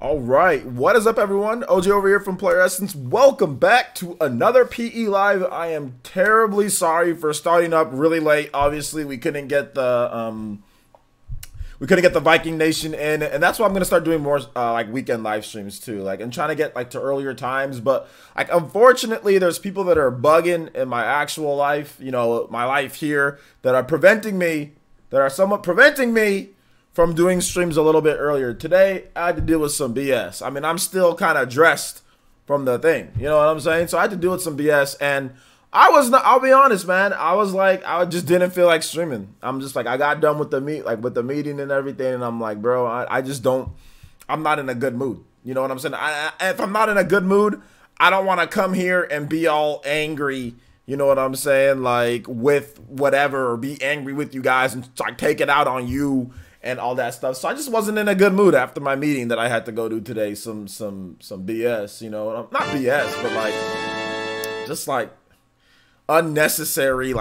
All right, what is up, everyone? OJ over here from Player Essence. Welcome back to another PE Live. I am terribly sorry for starting up really late. Obviously, we couldn't get the Viking Nation in, and that's why I'm gonna start doing more like weekend live streams too. Like I'm trying to get like to earlier times, but like unfortunately, there's people that are bugging in my actual life, you know, my life here, that are somewhat preventing me from doing streams a little bit earlier. Today, I had to deal with some BS. I mean, I'm still kind of dressed from the thing. You know what I'm saying? So I had to deal with some BS. And I was not, I'll be honest, man. I was like, I just didn't feel like streaming. I'm just like, I got done with the meeting and everything. And I'm like, bro, I just don't, I'm not in a good mood. You know what I'm saying? If I'm not in a good mood, I don't want to come here and be all angry. You know what I'm saying? Like with whatever, or be angry with you guys and like take it out on you and all that stuff. So I just wasn't in a good mood after my meeting that I had to go to today. Some BS, you know, not BS, but like just like unnecessary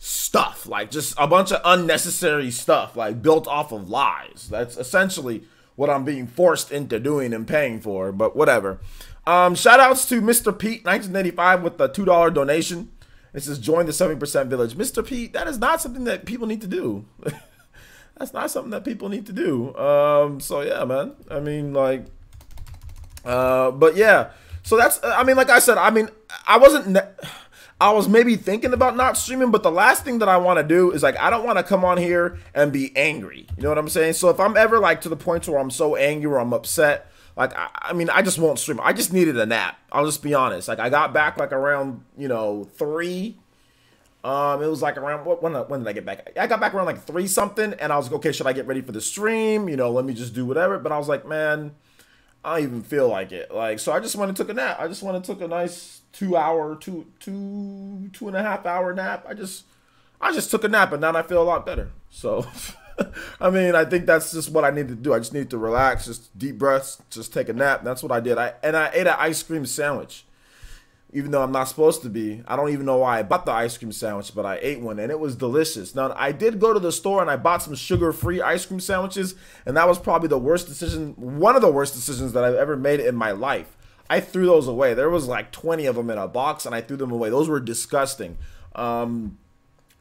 stuff, like just a bunch of unnecessary stuff, like built off of lies. That's essentially what I'm being forced into doing and paying for, but whatever. Shout outs to Mr. Pete 1985 with the $2 donation. It says, join the 70% village. Mr. Pete, that is not something that people need to do. That's not something that people need to do. So yeah, man. I mean, like, but yeah. So that's, I mean, like I said, I mean, I was maybe thinking about not streaming, but the last thing that I want to do is like, I don't want to come on here and be angry. You know what I'm saying? So if I'm ever like to the point where I'm so angry or I'm upset, like, I mean, I just won't stream. I just needed a nap. I'll just be honest. Like, I got back, like, around, you know, 3. It was, like, around, when did I get back? I got back around, like, 3 something, and I was like, okay, should I get ready for the stream? You know, let me just do whatever. But I was like, man, I don't even feel like it. Like, so I just went and took a nap. I just went and took a nice 2.5 hour nap. I just took a nap, and now I feel a lot better. So... I mean, I think that's just what I need to do. I just need to relax, just deep breaths, just take a nap. That's what I did. I ate an ice cream sandwich, even though I'm not supposed to be. I don't even know why I bought the ice cream sandwich, but I ate one, and it was delicious. Now, I did go to the store, and I bought some sugar-free ice cream sandwiches, and that was probably the worst decision, one of the worst decisions that I've ever made in my life. I threw those away. There was like 20 of them in a box, and I threw them away. Those were disgusting.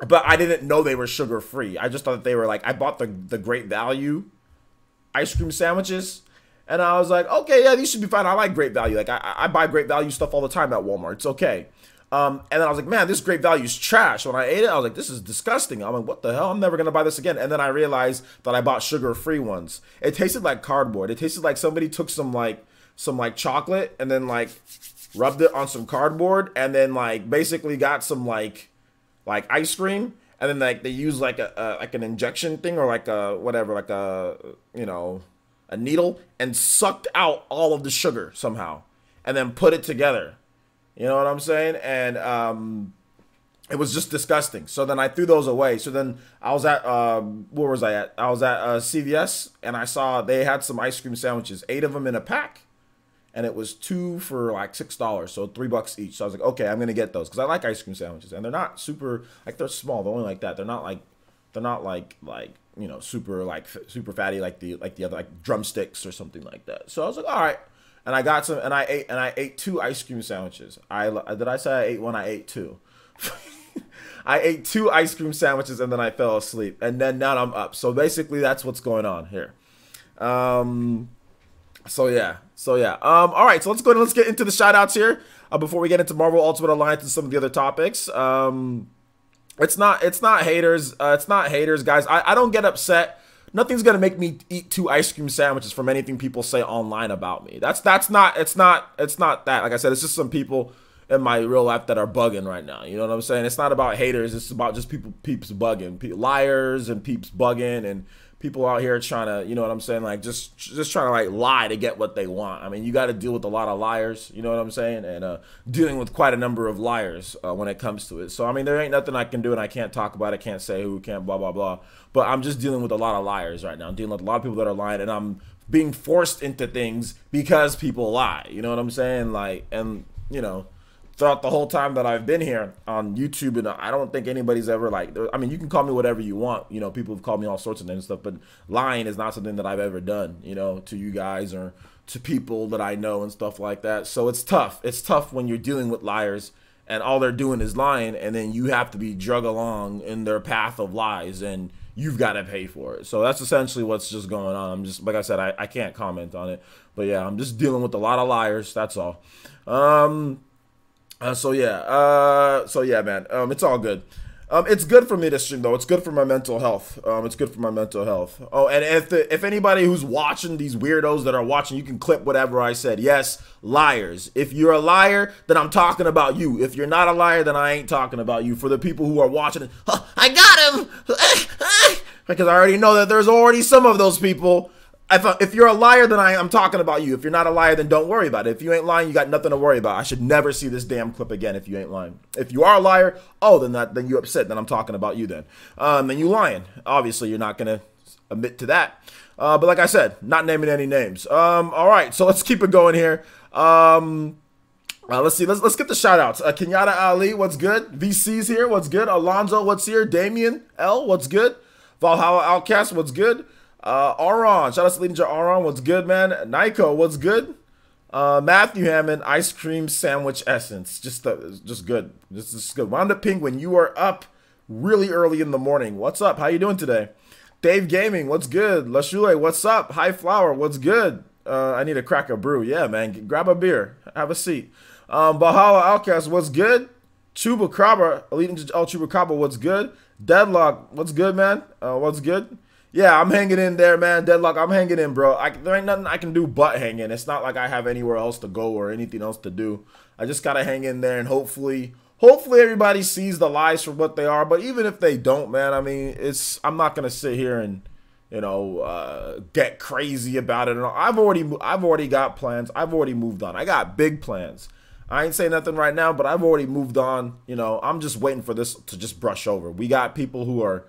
But I didn't know they were sugar-free. I just thought that they were like, I bought the Great Value ice cream sandwiches. And I was like, okay, yeah, these should be fine. I like Great Value. Like, I buy Great Value stuff all the time at Walmart. It's okay. And then I was like, man, this Great Value is trash. When I ate it, I was like, this is disgusting. I'm like, what the hell? I'm never going to buy this again. And then I realized that I bought sugar-free ones. It tasted like cardboard. It tasted like somebody took some chocolate and then, like, rubbed it on some cardboard and then, like, basically got some, like ice cream, and then like they use like an injection thing or like a whatever, like a, you know, a needle, and sucked out all of the sugar somehow and then put it together. You know what I'm saying? And it was just disgusting. So then I threw those away. So then I was at where was I at? I was at CVS, and I saw they had some ice cream sandwiches, 8 of them in a pack. And it was 2 for like $6, so $3 each. So I was like, okay, I'm gonna get those because I like ice cream sandwiches, and they're not super, like, they're small. They're only like that. They're not like you know, super fatty like the other, like drumsticks or something like that. So I was like, all right, and I got some, and I ate 2 ice cream sandwiches. Did I say I ate one? I ate 2. I ate 2 ice cream sandwiches, and then I fell asleep, and then now I'm up. So basically, that's what's going on here. So yeah. All right, so let's go ahead and let's get into the shout outs here before we get into Marvel Ultimate Alliance and some of the other topics. It's not haters. It's not haters, guys. I don't get upset. Nothing's gonna make me eat 2 ice cream sandwiches from anything people say online about me. It's not that. Like I said, it's just some people in my real life that are bugging right now. You know what I'm saying? It's not about haters. It's about just peeps bugging, liars and peeps bugging, and people out here trying to, you know what I'm saying, like just trying to like lie to get what they want. I mean, you got to deal with a lot of liars, you know what I'm saying, and dealing with quite a number of liars when it comes to it. So I mean, there ain't nothing I can do, and I can't talk about it, can't say who, can't blah blah blah. But I'm just dealing with a lot of liars right now. I'm dealing with a lot of people that are lying, and I'm being forced into things because people lie. You know what I'm saying? Like, and you know, throughout the whole time that I've been here on YouTube, and I don't think anybody's ever like, I mean, you can call me whatever you want. You know, people have called me all sorts of names and stuff, but lying is not something that I've ever done, you know, to you guys or to people that I know and stuff like that. So it's tough. It's tough when you're dealing with liars and all they're doing is lying, and then you have to be drug along in their path of lies, and you've got to pay for it. So that's essentially what's just going on. I'm just, like I said, I can't comment on it, but yeah, I'm just dealing with a lot of liars. That's all. So yeah, man. It's all good. It's good for me to stream though. It's good for my mental health. It's good for my mental health. Oh, and if anybody who's watching, these weirdos that are watching, you can clip whatever I said. Yes, liars. If you're a liar, then I'm talking about you. If you're not a liar, then I ain't talking about you. For the people who are watching, oh, I got him, because I already know that there's already some of those people. If you're a liar, then I'm talking about you. If you're not a liar, then don't worry about it. If you ain't lying, you got nothing to worry about. I should never see this damn clip again if you ain't lying. If you are a liar, oh, then you upset. Then I'm talking about you then. Then you lying. Obviously, you're not going to admit to that. But like I said, not naming any names. All right, so let's keep it going here. Let's see. Let's get the shout-outs. Kenyatta Ali, what's good? VC's here, what's good? Alonzo, what's here? Damien L, what's good? Valhalla Outcast, what's good? Aron, shout out to Leader Aron, what's good, man? Nico, what's good? Matthew Hammond, ice cream sandwich essence, just good, just good. Wound Up Penguin, you are up really early in the morning. What's up? How you doing today? Dave Gaming, what's good? Lashule, what's up? High Flower, what's good? I need to crack a brew. Yeah, man, grab a beer, have a seat. Valhalla Outcast, what's good? Chupacabra, Elite El Chupacabra, what's good? Deadlock, what's good, man? What's good? Yeah, I'm hanging in there, man. Deadlock, I'm hanging in, bro. There ain't nothing I can do but hang in. It's not like I have anywhere else to go or anything else to do. I just gotta hang in there, and hopefully everybody sees the lies for what they are. But even if they don't, man, I mean, I'm not gonna sit here and, you know, get crazy about it. I've already got plans. I've already moved on. I got big plans. I ain't saying nothing right now, but I've already moved on. You know, I'm just waiting for this to just brush over. We got people who are,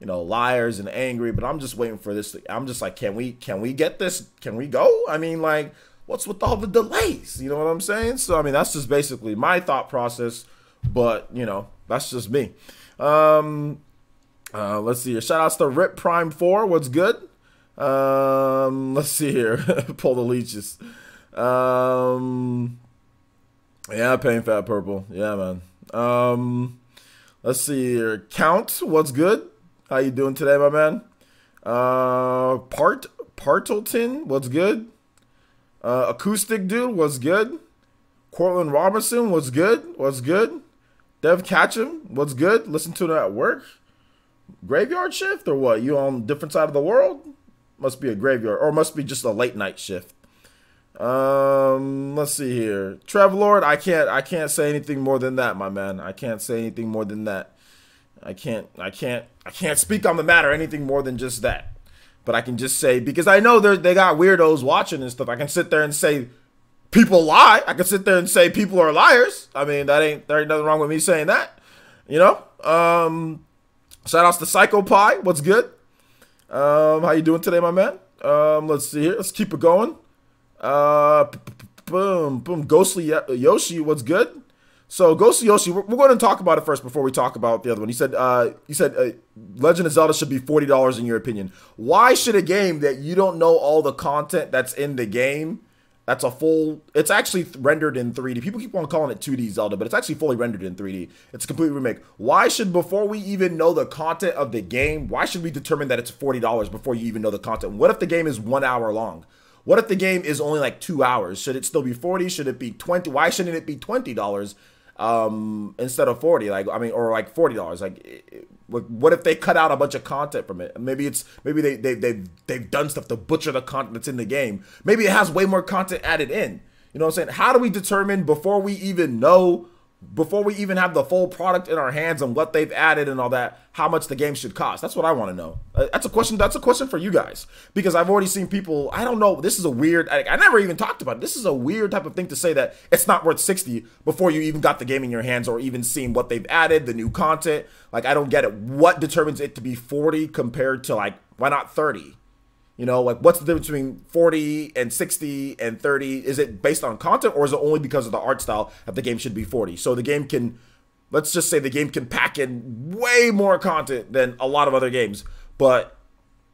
you know, liars and angry, but I'm just waiting for this. I'm just like, can we get this? Can we go? I mean, like, what's with all the delays? You know what I'm saying? So, I mean, that's just basically my thought process, but, you know, that's just me. Let's see here. Shout outs to Rip Prime 4. What's good? Let's see here. Pull the leeches. Yeah, Pain Fat Purple. Yeah, man. Let's see here. Count. What's good? How you doing today, my man? Partleton, what's good? Acoustic Dude, what's good? Cortland Robinson, what's good? What's good? Dev Catchem, what's good? Listen to that at work? Graveyard shift or what? You on different side of the world? Must be a graveyard, or must be just a late night shift. Let's see here. Trevlord, I can't say anything more than that, my man. I can't say anything more than that. I can't speak on the matter anything more than just that. But I can just say, because I know they got weirdos watching and stuff, I can sit there and say people lie. I can sit there and say people are liars. I mean, there ain't nothing wrong with me saying that. You know? Shout outs to Psycho Pie. What's good? How you doing today, my man? Let's see here. Let's keep it going. Boom. Ghostly Yoshi, what's good? So Ghostly Yoshi, we're going to talk about it first before we talk about the other one. You said Legend of Zelda should be $40 in your opinion. Why should a game that you don't know all the content that's in the game, it's actually rendered in 3D. People keep on calling it 2D Zelda, but it's actually fully rendered in 3D. It's a complete remake. Why should, before we even know the content of the game, why should we determine that it's $40 before you even know the content? What if the game is 1 hour long? What if the game is only like 2 hours? Should it still be 40? Should it be 20? Why shouldn't it be $20? Instead of 40, like, I mean, or like $40. Like, what if they cut out a bunch of content from it? Maybe they've done stuff to butcher the content that's in the game. Maybe it has way more content added in. You know what I'm saying? How do we determine before we even have the full product in our hands and what they've added and all that, how much the game should cost? That's what I want to know. That's a question for you guys, because I've already seen people, I don't know, this is a weird, I never even talked about it. This is a weird type of thing to say that it's not worth 60 before you even got the game in your hands or even seen what they've added, the new content. Like, I don't get it. What determines it to be 40 compared to, like, why not 30? You know, like what's the difference between 40 and 60 and 30? Is it based on content, or is it only because of the art style that the game should be 40? So the game can, let's just say the game can pack in way more content than a lot of other games. But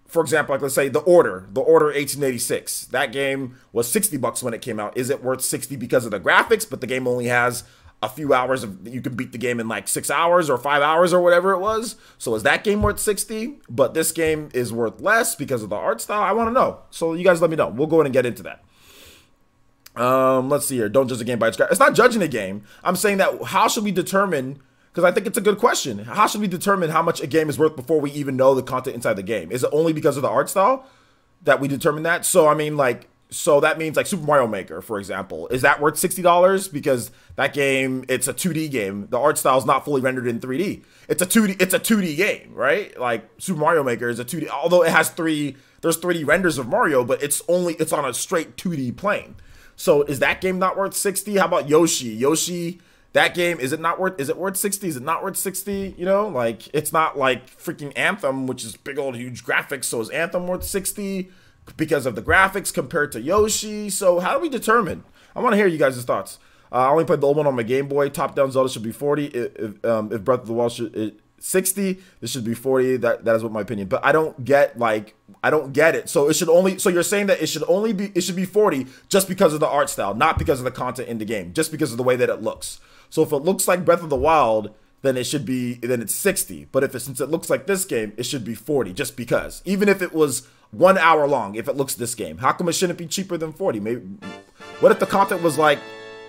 for example, like let's say The Order 1886. That game was $60 when it came out. Is it worth 60 because of the graphics, but the game only has a few hours of, you can beat the game in like 6 hours or 5 hours or whatever it was. So is that game worth 60? But this game is worth less because of the art style? I want to know. So you guys let me know. We'll go in and get into that. Let's see here. Don't judge a game by its graphics. It's not judging a game. I'm saying that how should we determine, because I think it's a good question. How should we determine how much a game is worth before we even know the content inside the game? Is it only because of the art style that we determine that? So I mean, like, so that means like Super Mario Maker, for example, is that worth $60? Because that game, it's a 2D game. The art style is not fully rendered in 3D. It's a 2D game, right? Like Super Mario Maker is a 2D, although it has there's 3D renders of Mario, but it's on a straight 2D plane. So is that game not worth 60? How about Yoshi? That game, is it worth 60? Is it not worth 60? You know, like, it's not like freaking Anthem, which is big old huge graphics. So is Anthem worth 60 because of the graphics compared to Yoshi? So how do we determine? I want to hear you guys' thoughts. I only played the old one on my Game Boy. Top-down Zelda should be 40. If Breath of the Wild should 60, this should be 40. That is what my opinion. But I don't get it. So it should only, so you're saying that it should be 40 just because of the art style, not because of the content in the game, just because of the way that it looks. So if it looks like Breath of the Wild, then it's 60. But since it looks like this game, it should be 40 just because. Even if it was 1 hour long, if it looks this game, how come it shouldn't be cheaper than 40? Maybe, what if the content was like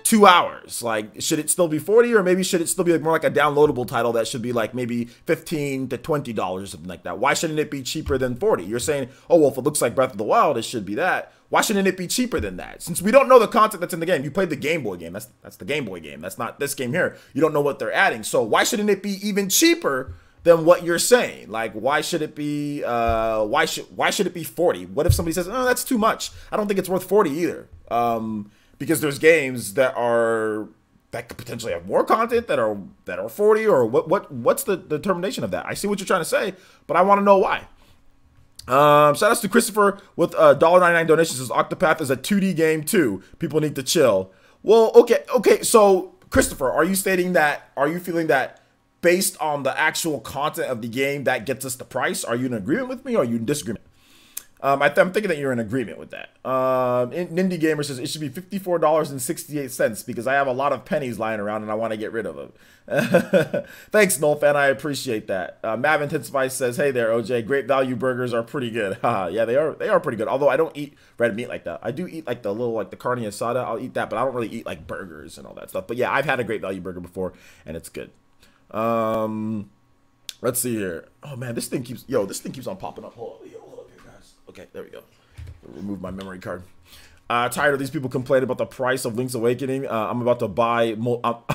2 hours? Like, should it still be 40, or maybe should it still be like more like a downloadable title that should be like maybe $15 to $20 or something like that? Why shouldn't it be cheaper than 40? You're saying, oh, well, if it looks like Breath of the Wild, it should be that. Why shouldn't it be cheaper than that? Since we don't know the content that's in the game. You played the Game Boy game. That's the Game Boy game. That's not this game here. You don't know what they're adding. So why shouldn't it be even cheaper than what you're saying? Like, why should it be why should it be 40? What if somebody says, oh, that's too much? I don't think it's worth 40 either. Because there's games that could potentially have more content that are 40, or what's the determination of that? I see what you're trying to say, but I want to know why. Shout outs to Christopher with $1.99 donation. Says Octopath is a 2D game too. People need to chill. Well, okay. So Christopher, are you feeling that based on the actual content of the game that gets us the price? Are you in agreement with me, or are you in disagreement? I'm thinking that you're in agreement with that. Nindy Gamer says it should be $54.68 because I have a lot of pennies lying around and I want to get rid of them. Thanks, Noel fan. I appreciate that. Mav Intensify says, hey there, OJ. Great Value burgers are pretty good. Yeah, they are pretty good. Although I don't eat red meat like that. I do eat like the little, like the carne asada. I'll eat that, but I don't really eat like burgers and all that stuff. But yeah, I've had a Great Value burger before and it's good. Let's see here. Oh man, this thing keeps on popping up. Hold up here, guys. Okay, there we go. Remove my memory card. Tired of these people complaining about the price of Link's Awakening. I'm about to buy. I'm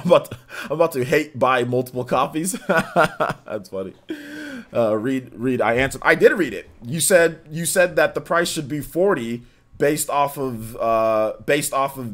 about to buy multiple copies. That's funny. Read. I answered. I did read it. You said that the price should be 40 based off of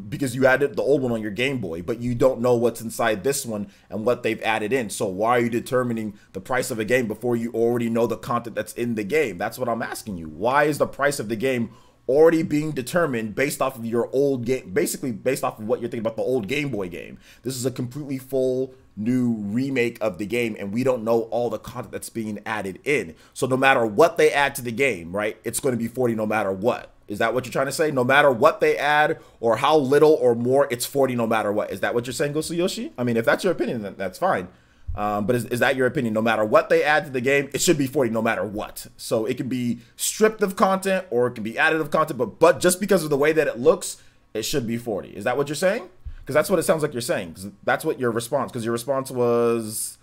because you added the old one on your Game Boy, but you don't know what's inside this one and what they've added in. So why are you determining the price of a game before you already know the content that's in the game? That's what I'm asking you. Why is the price of the game already being determined based off of your old game, basically based off of what you're thinking about the old Game Boy game? This is a completely full new remake of the game, and we don't know all the content that's being added in. So no matter what they add to the game, right, it's going to be 40 no matter what. Is that what you're trying to say? No matter what they add or how little or more, it's 40 no matter what. Is that what you're saying, Gosuyoshi? I mean, if that's your opinion, then that's fine. But is that your opinion? No matter what they add to the game, it should be 40 no matter what. So it can be stripped of content or it can be added of content, but just because of the way that it looks, it should be 40. Is that what you're saying? Because that's what it sounds like you're saying. Because that's what your response, because your response was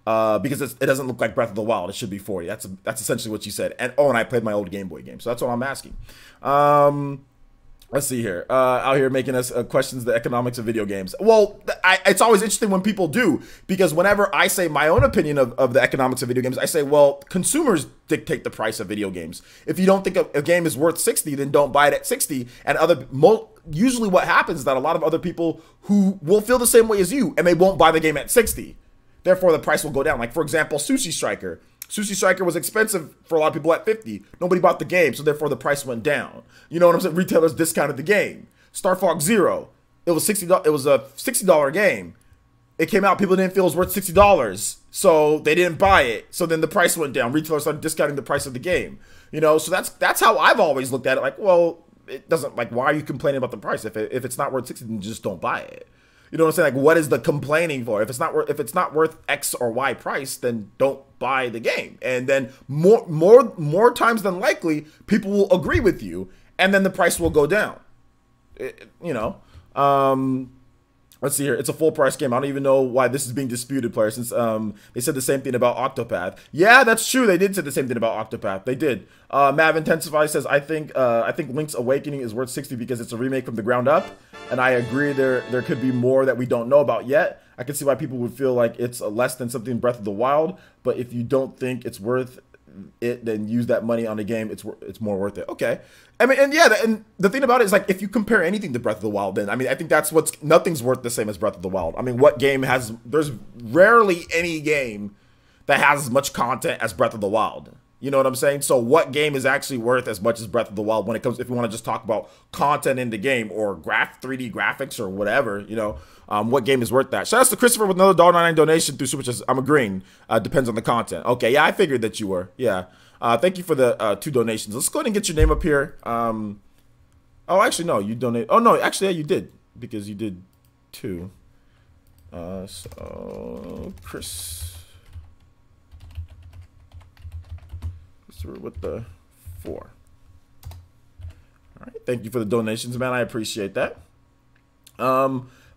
because it doesn't look like Breath of the Wild, it should be 40. That's essentially what you said. And I played my old Game Boy game. So that's what I'm asking. Let's see here. Out here making us questions the economics of video games. Well, it's always interesting when people do, because whenever I say my own opinion of the economics of video games, I say, well, consumers dictate the price of video games. If you don't think a game is worth 60, then don't buy it at 60. And usually what happens is that a lot of other people who will feel the same way as you, and they won't buy the game at 60. Therefore, the price will go down. Like, for example, Sushi Striker. Sushi Striker was expensive for a lot of people at 50. Nobody bought the game, so therefore the price went down. You know what I'm saying? Retailers discounted the game. Star Fox Zero, it was $60. It was a $60 game. It came out, people didn't feel it was worth $60, so they didn't buy it. So then the price went down. Retailers started discounting the price of the game. You know, so that's how I've always looked at it. Like, well, it doesn't, like, why are you complaining about the price? If it's not worth 60, then just don't buy it. You know what I'm saying? Like, what is the complaining for? If it's not worth X or Y price, then don't buy the game. And then more times than likely, people will agree with you, and then the price will go down. You know. Let's see here. It's a full price game. I don't even know why this is being disputed, player, since they said the same thing about Octopath. Yeah, that's true. They did say the same thing about Octopath. They did. Mav Intensify says, I think Link's Awakening is worth 60 because it's a remake from the ground up. And I agree there could be more that we don't know about yet. I can see why people would feel like it's less than something Breath of the Wild. But if you don't think it's worth it, then use that money on a game. It's more worth it. Okay. I mean, and yeah, and the thing about it is, like, if you compare anything to Breath of the Wild, then I mean, I think that's nothing's worth the same as Breath of the Wild. I mean, what game there's rarely any game that has as much content as Breath of the Wild. You know what I'm saying? So what game is actually worth as much as Breath of the Wild when it comes, if you want to just talk about content in the game or 3D graphics or whatever, you know, what game is worth that? Shout out to Christopher with another $1.99 donation through Super Chats. I'm agreeing. Depends on the content. Okay, yeah, I figured that you were. Yeah. Thank you for the 2 donations. Let's go ahead and get your name up here. Oh, actually, no, you donate. Oh, no, actually, yeah, you did, because you did 2. So, Christopher with the 4. All right, thank you for the donations, man. I appreciate that.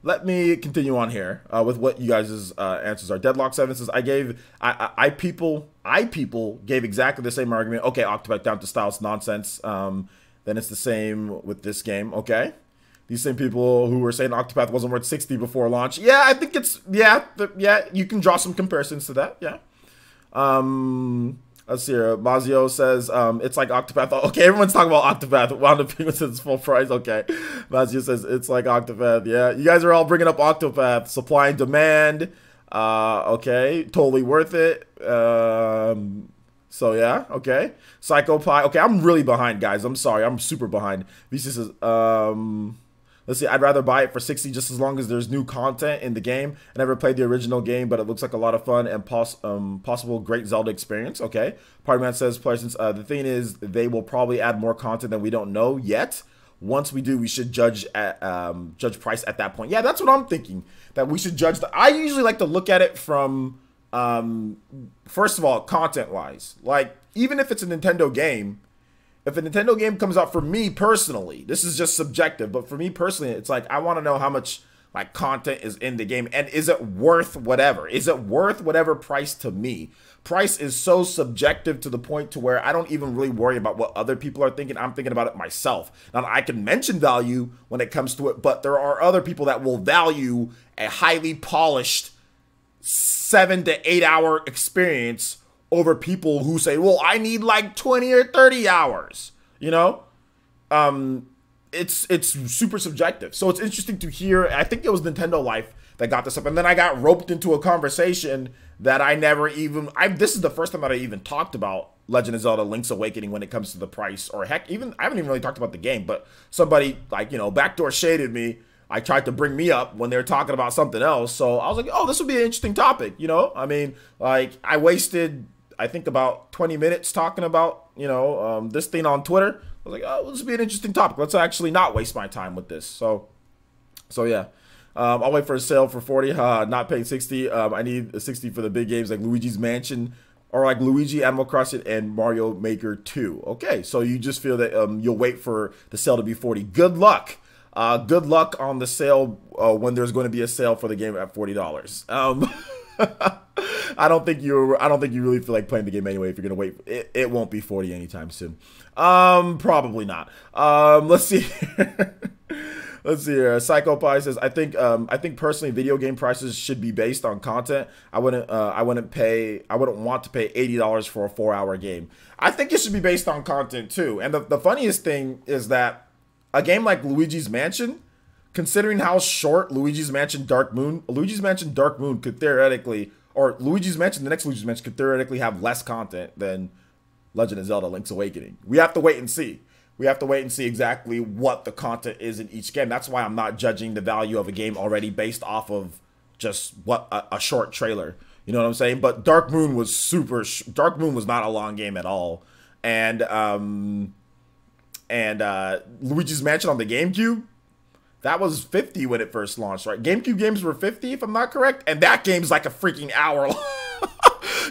Let me continue on here with what you guys' answers are. Deadlock 7 says, I people gave exactly the same argument. Okay, Octopath down to styles nonsense. Then it's the same with this game. Okay. These same people who were saying Octopath wasn't worth 60 before launch. Yeah, I think it's, yeah, you can draw some comparisons to that. Yeah. Let's see here. Mazio says, it's like Octopath. Okay, everyone's talking about Octopath. Wound up being says full price. Okay. Mazio says, it's like Octopath. Yeah. You guys are all bringing up Octopath. Supply and demand. Okay. Totally worth it. So, yeah. Okay. Psycho Pie. Okay, I'm really behind, guys. I'm sorry. I'm super behind. VC says, let's see, I'd rather buy it for 60 just as long as there's new content in the game. I never played the original game, but it looks like a lot of fun and possible great Zelda experience. Okay. Partyman says, since the thing is, they will probably add more content that we don't know yet. Once we do, we should judge price at that point. Yeah, that's what I'm thinking. That we should judge I usually like to look at it from, first of all, content-wise. Like, even if it's a Nintendo game, if a Nintendo game comes out, for me personally, this is just subjective, but for me personally, it's like, I want to know how much like content is in the game, and is it worth whatever? Is it worth whatever price to me? Price is so subjective to the point to where I don't even really worry about what other people are thinking. I'm thinking about it myself. Now, I can mention value when it comes to it, but there are other people that will value a highly polished 7 to 8 hour experience over people who say, well, I need like 20 or 30 hours, you know? It's super subjective. So it's interesting to hear. I think it was Nintendo Life that got this up. And then I got roped into a conversation that I never even, this is the first time that I even talked about Legend of Zelda Link's Awakening when it comes to the price, or heck, even, I haven't even really talked about the game, but somebody like, you know, backdoor shaded me. I tried to bring me up when they were talking about something else. So I was like, oh, this would be an interesting topic. You know, I mean, like, I wasted, I think, about 20 minutes talking about, you know, this thing on Twitter. I was like, oh, this would be an interesting topic. Let's actually not waste my time with this. So yeah. I'll wait for a sale for 40. Not paying 60. I need a 60 for the big games like Luigi's Mansion, or like Luigi, Animal Crossing, and Mario Maker 2. Okay, so you just feel that you'll wait for the sale to be 40. Good luck. Good luck on the sale when there's going to be a sale for the game at $40. I don't think you really feel like playing the game anyway if you're gonna wait. It won't be 40 anytime soon. Probably not. Let's see. Let's see here. Psycho Pie says, I think personally video game prices should be based on content. I wouldn't want to pay $80 for a 4-hour game. I think it should be based on content too. And the funniest thing is that a game like Luigi's Mansion, considering how short Luigi's Mansion Dark Moon could theoretically, or Luigi's Mansion, the next Luigi's Mansion could theoretically have less content than Legend of Zelda: Link's Awakening. We have to wait and see. We have to wait and see exactly what the content is in each game. That's why I'm not judging the value of a game already based off of just what a short trailer. You know what I'm saying? But Dark Moon was Dark Moon was not a long game at all. And Luigi's Mansion on the GameCube, that was 50 when it first launched, right? GameCube games were 50, if I'm not correct, and that game's like a freaking hour long.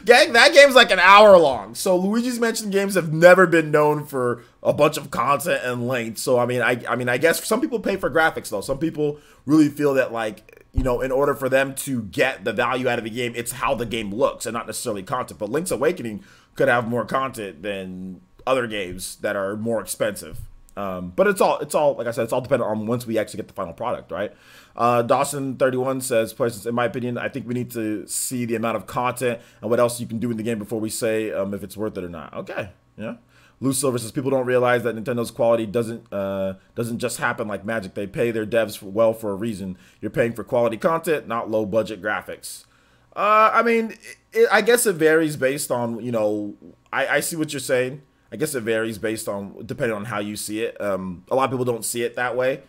That game's like an hour long. So Luigi's Mansion games have never been known for a bunch of content and length. So I guess some people pay for graphics though. Some people really feel that, like, you know, in order for them to get the value out of the game, it's how the game looks and not necessarily content. But Link's Awakening could have more content than other games that are more expensive. But it's all like I said, it's all dependent on once we actually get the final product, right? Dawson31 says, in my opinion, I think we need to see the amount of content and what else you can do in the game before we say if it's worth it or not. Okay, yeah. Lou Silver says, people don't realize that Nintendo's quality doesn't just happen like magic. They pay their devs well for a reason. You're paying for quality content, not low budget graphics. I mean, I guess it varies based on, you know, I see what you're saying. I guess it varies based on, depending on how you see it. A lot of people don't see it that way.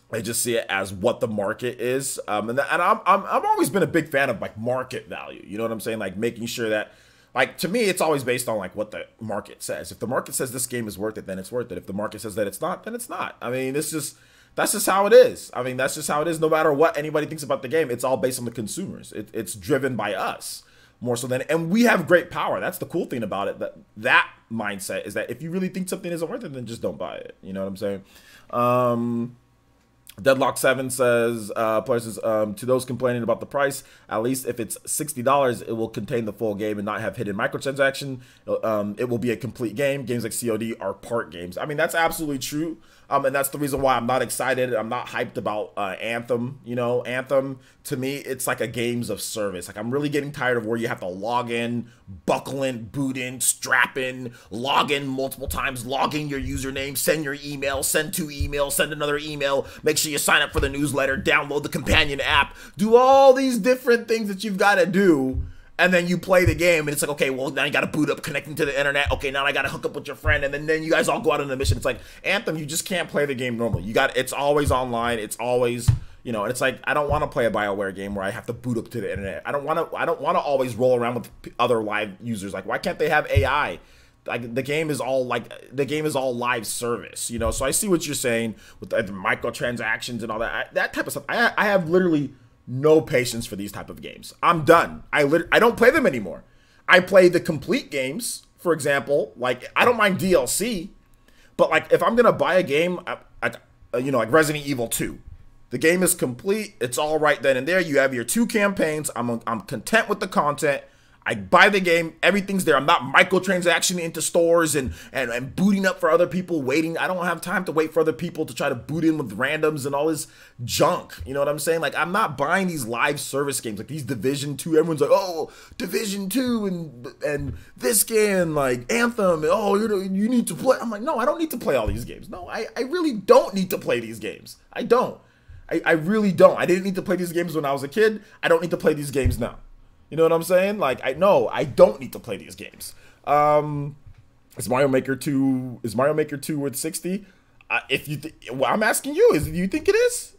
They just see it as what the market is. And I've always been a big fan of, like, market value. You know what I'm saying? Like, making sure that, like, to me, it's always based on, like, what the market says. If the market says this game is worth it, then it's worth it. If the market says that it's not, then it's not. I mean, that's just how it is. I mean, that's just how it is. No matter what anybody thinks about the game, it's all based on the consumers. It's driven by us. More so than, and we have great power. That's the cool thing about it. That mindset is that if you really think something isn't worth it, then just don't buy it. You know what I'm saying? Deadlock7 says, to those complaining about the price, at least if it's $60, it will contain the full game and not have hidden microtransaction. It will be a complete game. Games like COD are part games. I mean, that's absolutely true. And that's the reason why I'm not excited. I'm not hyped about Anthem. You know, Anthem, to me, it's like a games of service. Like, I'm really getting tired of where you have to log in, buckle in, boot in, strap in, log in multiple times, log in your username, send your email, send 2 emails, send another email, make sure you sign up for the newsletter, download the companion app, do all these different things that you've got to do. And then you play the game, and it's like, okay, well, now you got to boot up, connecting to the internet. Okay, now I got to hook up with your friend, and then you guys all go out on a mission. It's like, Anthem, you just can't play the game normally. It's always online. It's always, you know, and it's like, I don't want to play a BioWare game where I have to boot up to the internet. I don't want to always roll around with other live users. Like, why can't they have AI? Like, the game is all live service, you know? So I see what you're saying with the microtransactions and all that. That type of stuff. I have literally no patience for these type of games. I'm done. I don't play them anymore. I play the complete games, for example. Like, I don't mind DLC, but, like, if I'm gonna buy a game, you know, like Resident Evil 2, the game is complete. It's all right then and there. You have your 2 campaigns. I'm content with the content. I buy the game, everything's there. I'm not microtransactioning into stores and booting up for other people, waiting. I don't have time to wait for other people to try to boot in with randoms and all this junk. You know what I'm saying? Like, I'm not buying these live service games, like these Division 2. Everyone's like, oh, Division 2 and this game, like Anthem, and, oh, you need to play. I'm like, no, I don't need to play all these games. No, I really don't need to play these games. I don't. I really don't. I didn't need to play these games when I was a kid. I don't need to play these games now. You know what I'm saying? Like, I don't need to play these games. Is Mario Maker 2 worth 60? Well, I'm asking you, do you think it is?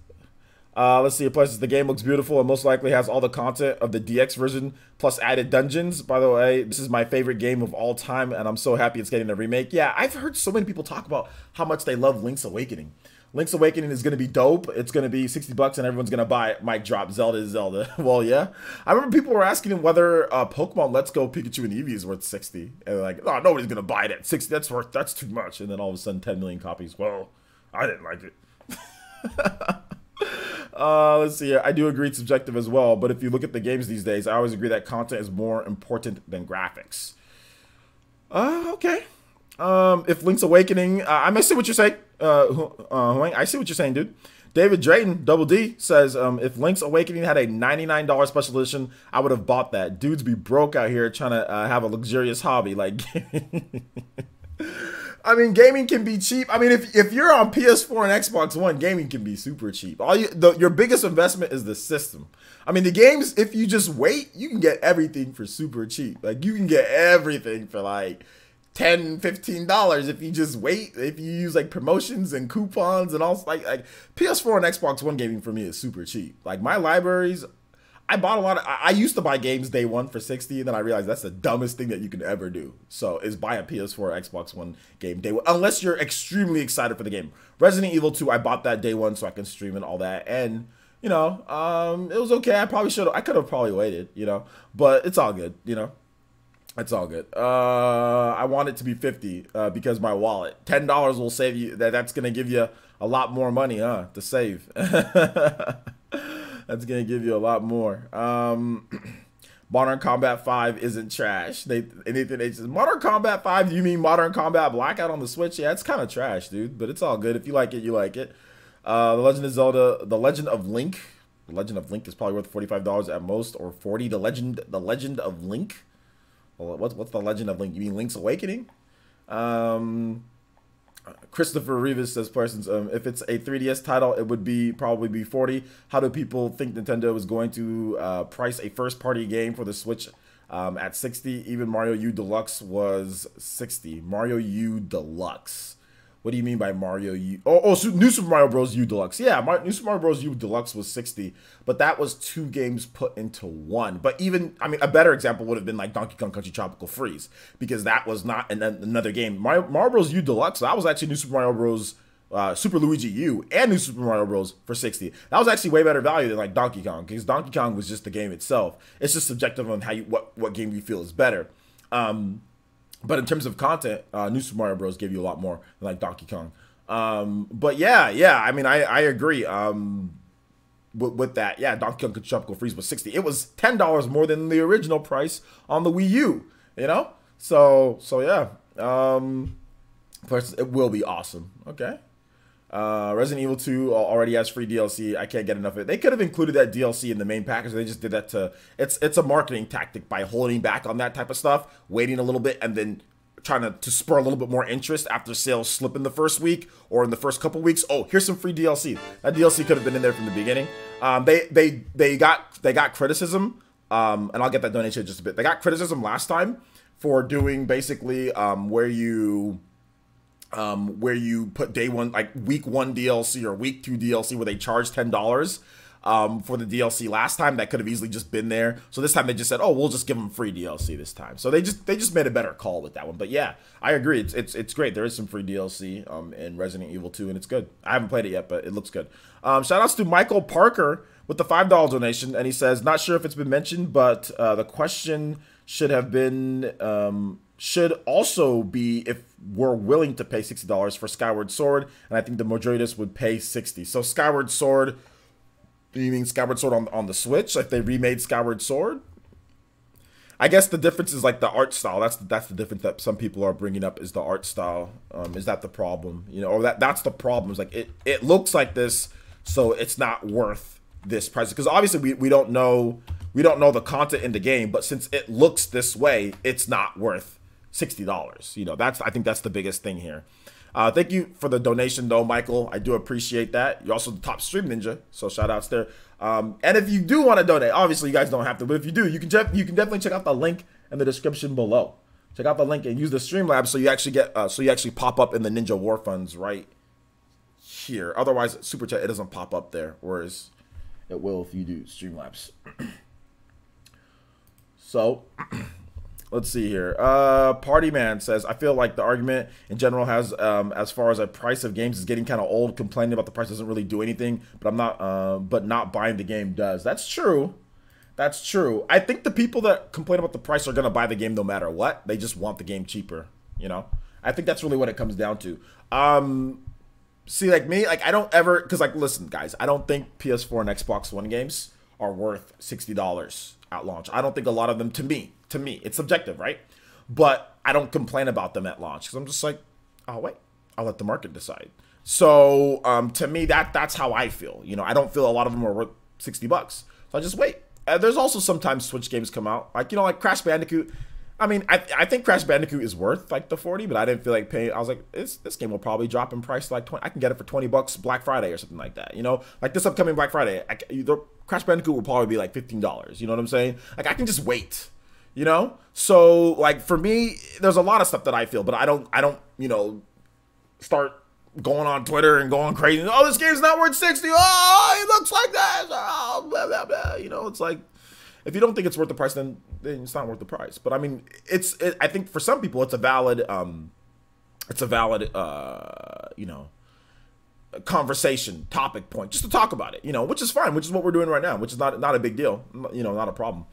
Let's see. It places the game looks beautiful and most likely has all the content of the DX version plus added dungeons. By the way, this is my favorite game of all time, and I'm so happy it's getting a remake. Yeah, I've heard so many people talk about how much they love Link's Awakening. Link's Awakening is going to be dope. It's going to be $60 and everyone's going to buy it. Mic drop. Zelda is Zelda. Well, yeah. I remember people were asking him whether Pokemon Let's Go Pikachu and Eevee is worth 60. And they're like, oh, nobody's going to buy it at 60. That's too much. And then all of a sudden 10 million copies. Well, I didn't like it. Let's see. I do agree it's subjective as well. But if you look at the games these days, I always agree that content is more important than graphics. Okay. If Link's Awakening, I may see what you're saying. I see what you're saying, dude. David Drayton, Double D, says, if Link's Awakening had a $99 special edition, I would have bought that. Dudes be broke out here trying to have a luxurious hobby. Like, I mean, gaming can be cheap. I mean, if you're on PS4 and Xbox One, gaming can be super cheap. Your biggest investment is the system. I mean, the games, if you just wait, you can get everything for super cheap. Like, you can get everything for like $10, $15 if you just wait. If you use like promotions and coupons and all, like PS4 and Xbox One gaming for me is super cheap. Like, my libraries, I bought a lot of, I used to buy games day one for 60, and then I realized that's the dumbest thing that you can ever do. So is buy a PS4 or Xbox One game day one, unless you're extremely excited for the game. Resident Evil 2, I bought that day one so I can stream and all that. And, you know, it was okay. I could have probably waited, you know, but it's all good, you know. It's all good. I want it to be 50 because my wallet. $10 will save you. That's going to give you a lot more money, to save. That's going to give you a lot more. Modern Combat 5 isn't trash. Nathan H says, Modern Combat 5, you mean Modern Combat Blackout on the Switch? Yeah, it's kind of trash, dude. But it's all good. If you like it, you like it. The Legend of Zelda, The Legend of Link. The Legend of Link is probably worth $45 at most, or $40. The Legend of Link. Well, what's The Legend of Link? You mean Link's Awakening? Christopher Rivas says, Parsons, if it's a 3DS title, it would probably be 40. How do people think Nintendo is going to price a first-party game for the Switch at 60? Even Mario U Deluxe was 60. Mario U Deluxe. What do you mean by Mario U? So New Super Mario Bros. U Deluxe. Yeah, New Super Mario Bros. U Deluxe was 60, but that was 2 games put into one. But even, I mean, a better example would have been like Donkey Kong Country Tropical Freeze, because that was not another game. Mario Bros. U Deluxe, that was actually New Super Mario Bros. Super Luigi U and New Super Mario Bros. For 60. That was actually way better value than like Donkey Kong, because Donkey Kong was just the game itself. It's just subjective on how what game you feel is better. But in terms of content, New Super Mario Bros. Gave you a lot more than like Donkey Kong. But yeah, I mean, I agree with that. Yeah, Donkey Kong Tropical Freeze was 60. It was $10 more than the original price on the Wii U, you know? So yeah. It will be awesome. Okay. Resident Evil 2 already has free DLC. I can't get enough of it. They could have included that DLC in the main package. They just did that to, it's a marketing tactic by holding back on that type of stuff, waiting a little bit, and then trying to spur a little bit more interest after sales slip in the first week or in the first couple weeks. Oh, here's some free DLC. That DLC could have been in there from the beginning. They got criticism, and I'll get that donation in just a bit. They got criticism last time for doing basically where you put day one, like week 1 DLC or week 2 DLC, where they charge $10 for the DLC last time. That could have easily just been there. So this time they just said, oh, we'll just give them free DLC this time. So they just made a better call with that one. But yeah, I agree. It's great. There is some free DLC in Resident Evil 2, and it's good. I haven't played it yet, but it looks good. Shout outs to Michael Parker with the $5 donation, and he says, not sure if it's been mentioned, but the question should have been should also be if we're willing to pay $60 for Skyward Sword, and I think the majority of us would pay 60. So Skyward Sword, you mean Skyward Sword on the Switch? Like they remade Skyward Sword? I guess the difference is like the art style. That's the difference that some people are bringing up, is the art style. Is that the problem? You know, or that's the problem. Is like it looks like this, so it's not worth this price. Because obviously we don't know the content in the game, but since it looks this way, it's not worth $60. You know, I think that's the biggest thing here. Thank you for the donation though, Michael. I do appreciate that. You're also the top stream ninja, so shout outs there. And if you do want to donate, obviously you guys don't have to, but if you do, you can definitely check out the link in the description below. Check out the link and use the Streamlabs so you actually pop up in the Ninja War Funds right here. Otherwise, Super Chat, it doesn't pop up there, whereas it will if you do Streamlabs. So let's see here. Party Man says, I feel like the argument in general has, as far as a price of games, is getting kind of old. Complaining about the price doesn't really do anything, but not buying the game does. That's true. That's true. I think the people that complain about the price are gonna buy the game no matter what. They just want the game cheaper. You know, I think that's really what it comes down to. See, like me, like I don't ever, because like, listen, guys, I don't think PS4 and Xbox One games are worth $60 at launch. I don't think a lot of them, to me, it's subjective, right? But I don't complain about them at launch, because I'm just like, oh wait, I'll let the market decide. So to me, that's how I feel. You know, I don't feel a lot of them are worth $60, so I just wait. There's also sometimes Switch games come out, like, you know, like Crash Bandicoot. I mean, I think Crash Bandicoot is worth like the 40, but I didn't feel like paying. I was like, this game will probably drop in price to like 20. I can get it for $20 Black Friday or something like that. You know, like this upcoming Black Friday, the Crash Bandicoot will probably be like $15. You know what I'm saying? Like I can just wait. You know, so like for me, there's a lot of stuff that I feel, but I don't, you know, start going on Twitter and going crazy. Oh, this game's not worth 60. Oh, it looks like that. Oh, blah blah blah. You know, it's like if you don't think it's worth the price, then it's not worth the price. But I mean, I think for some people, it's a valid, you know, conversation topic point just to talk about it. You know, which is fine, which is what we're doing right now, which is not a big deal. You know, not a problem.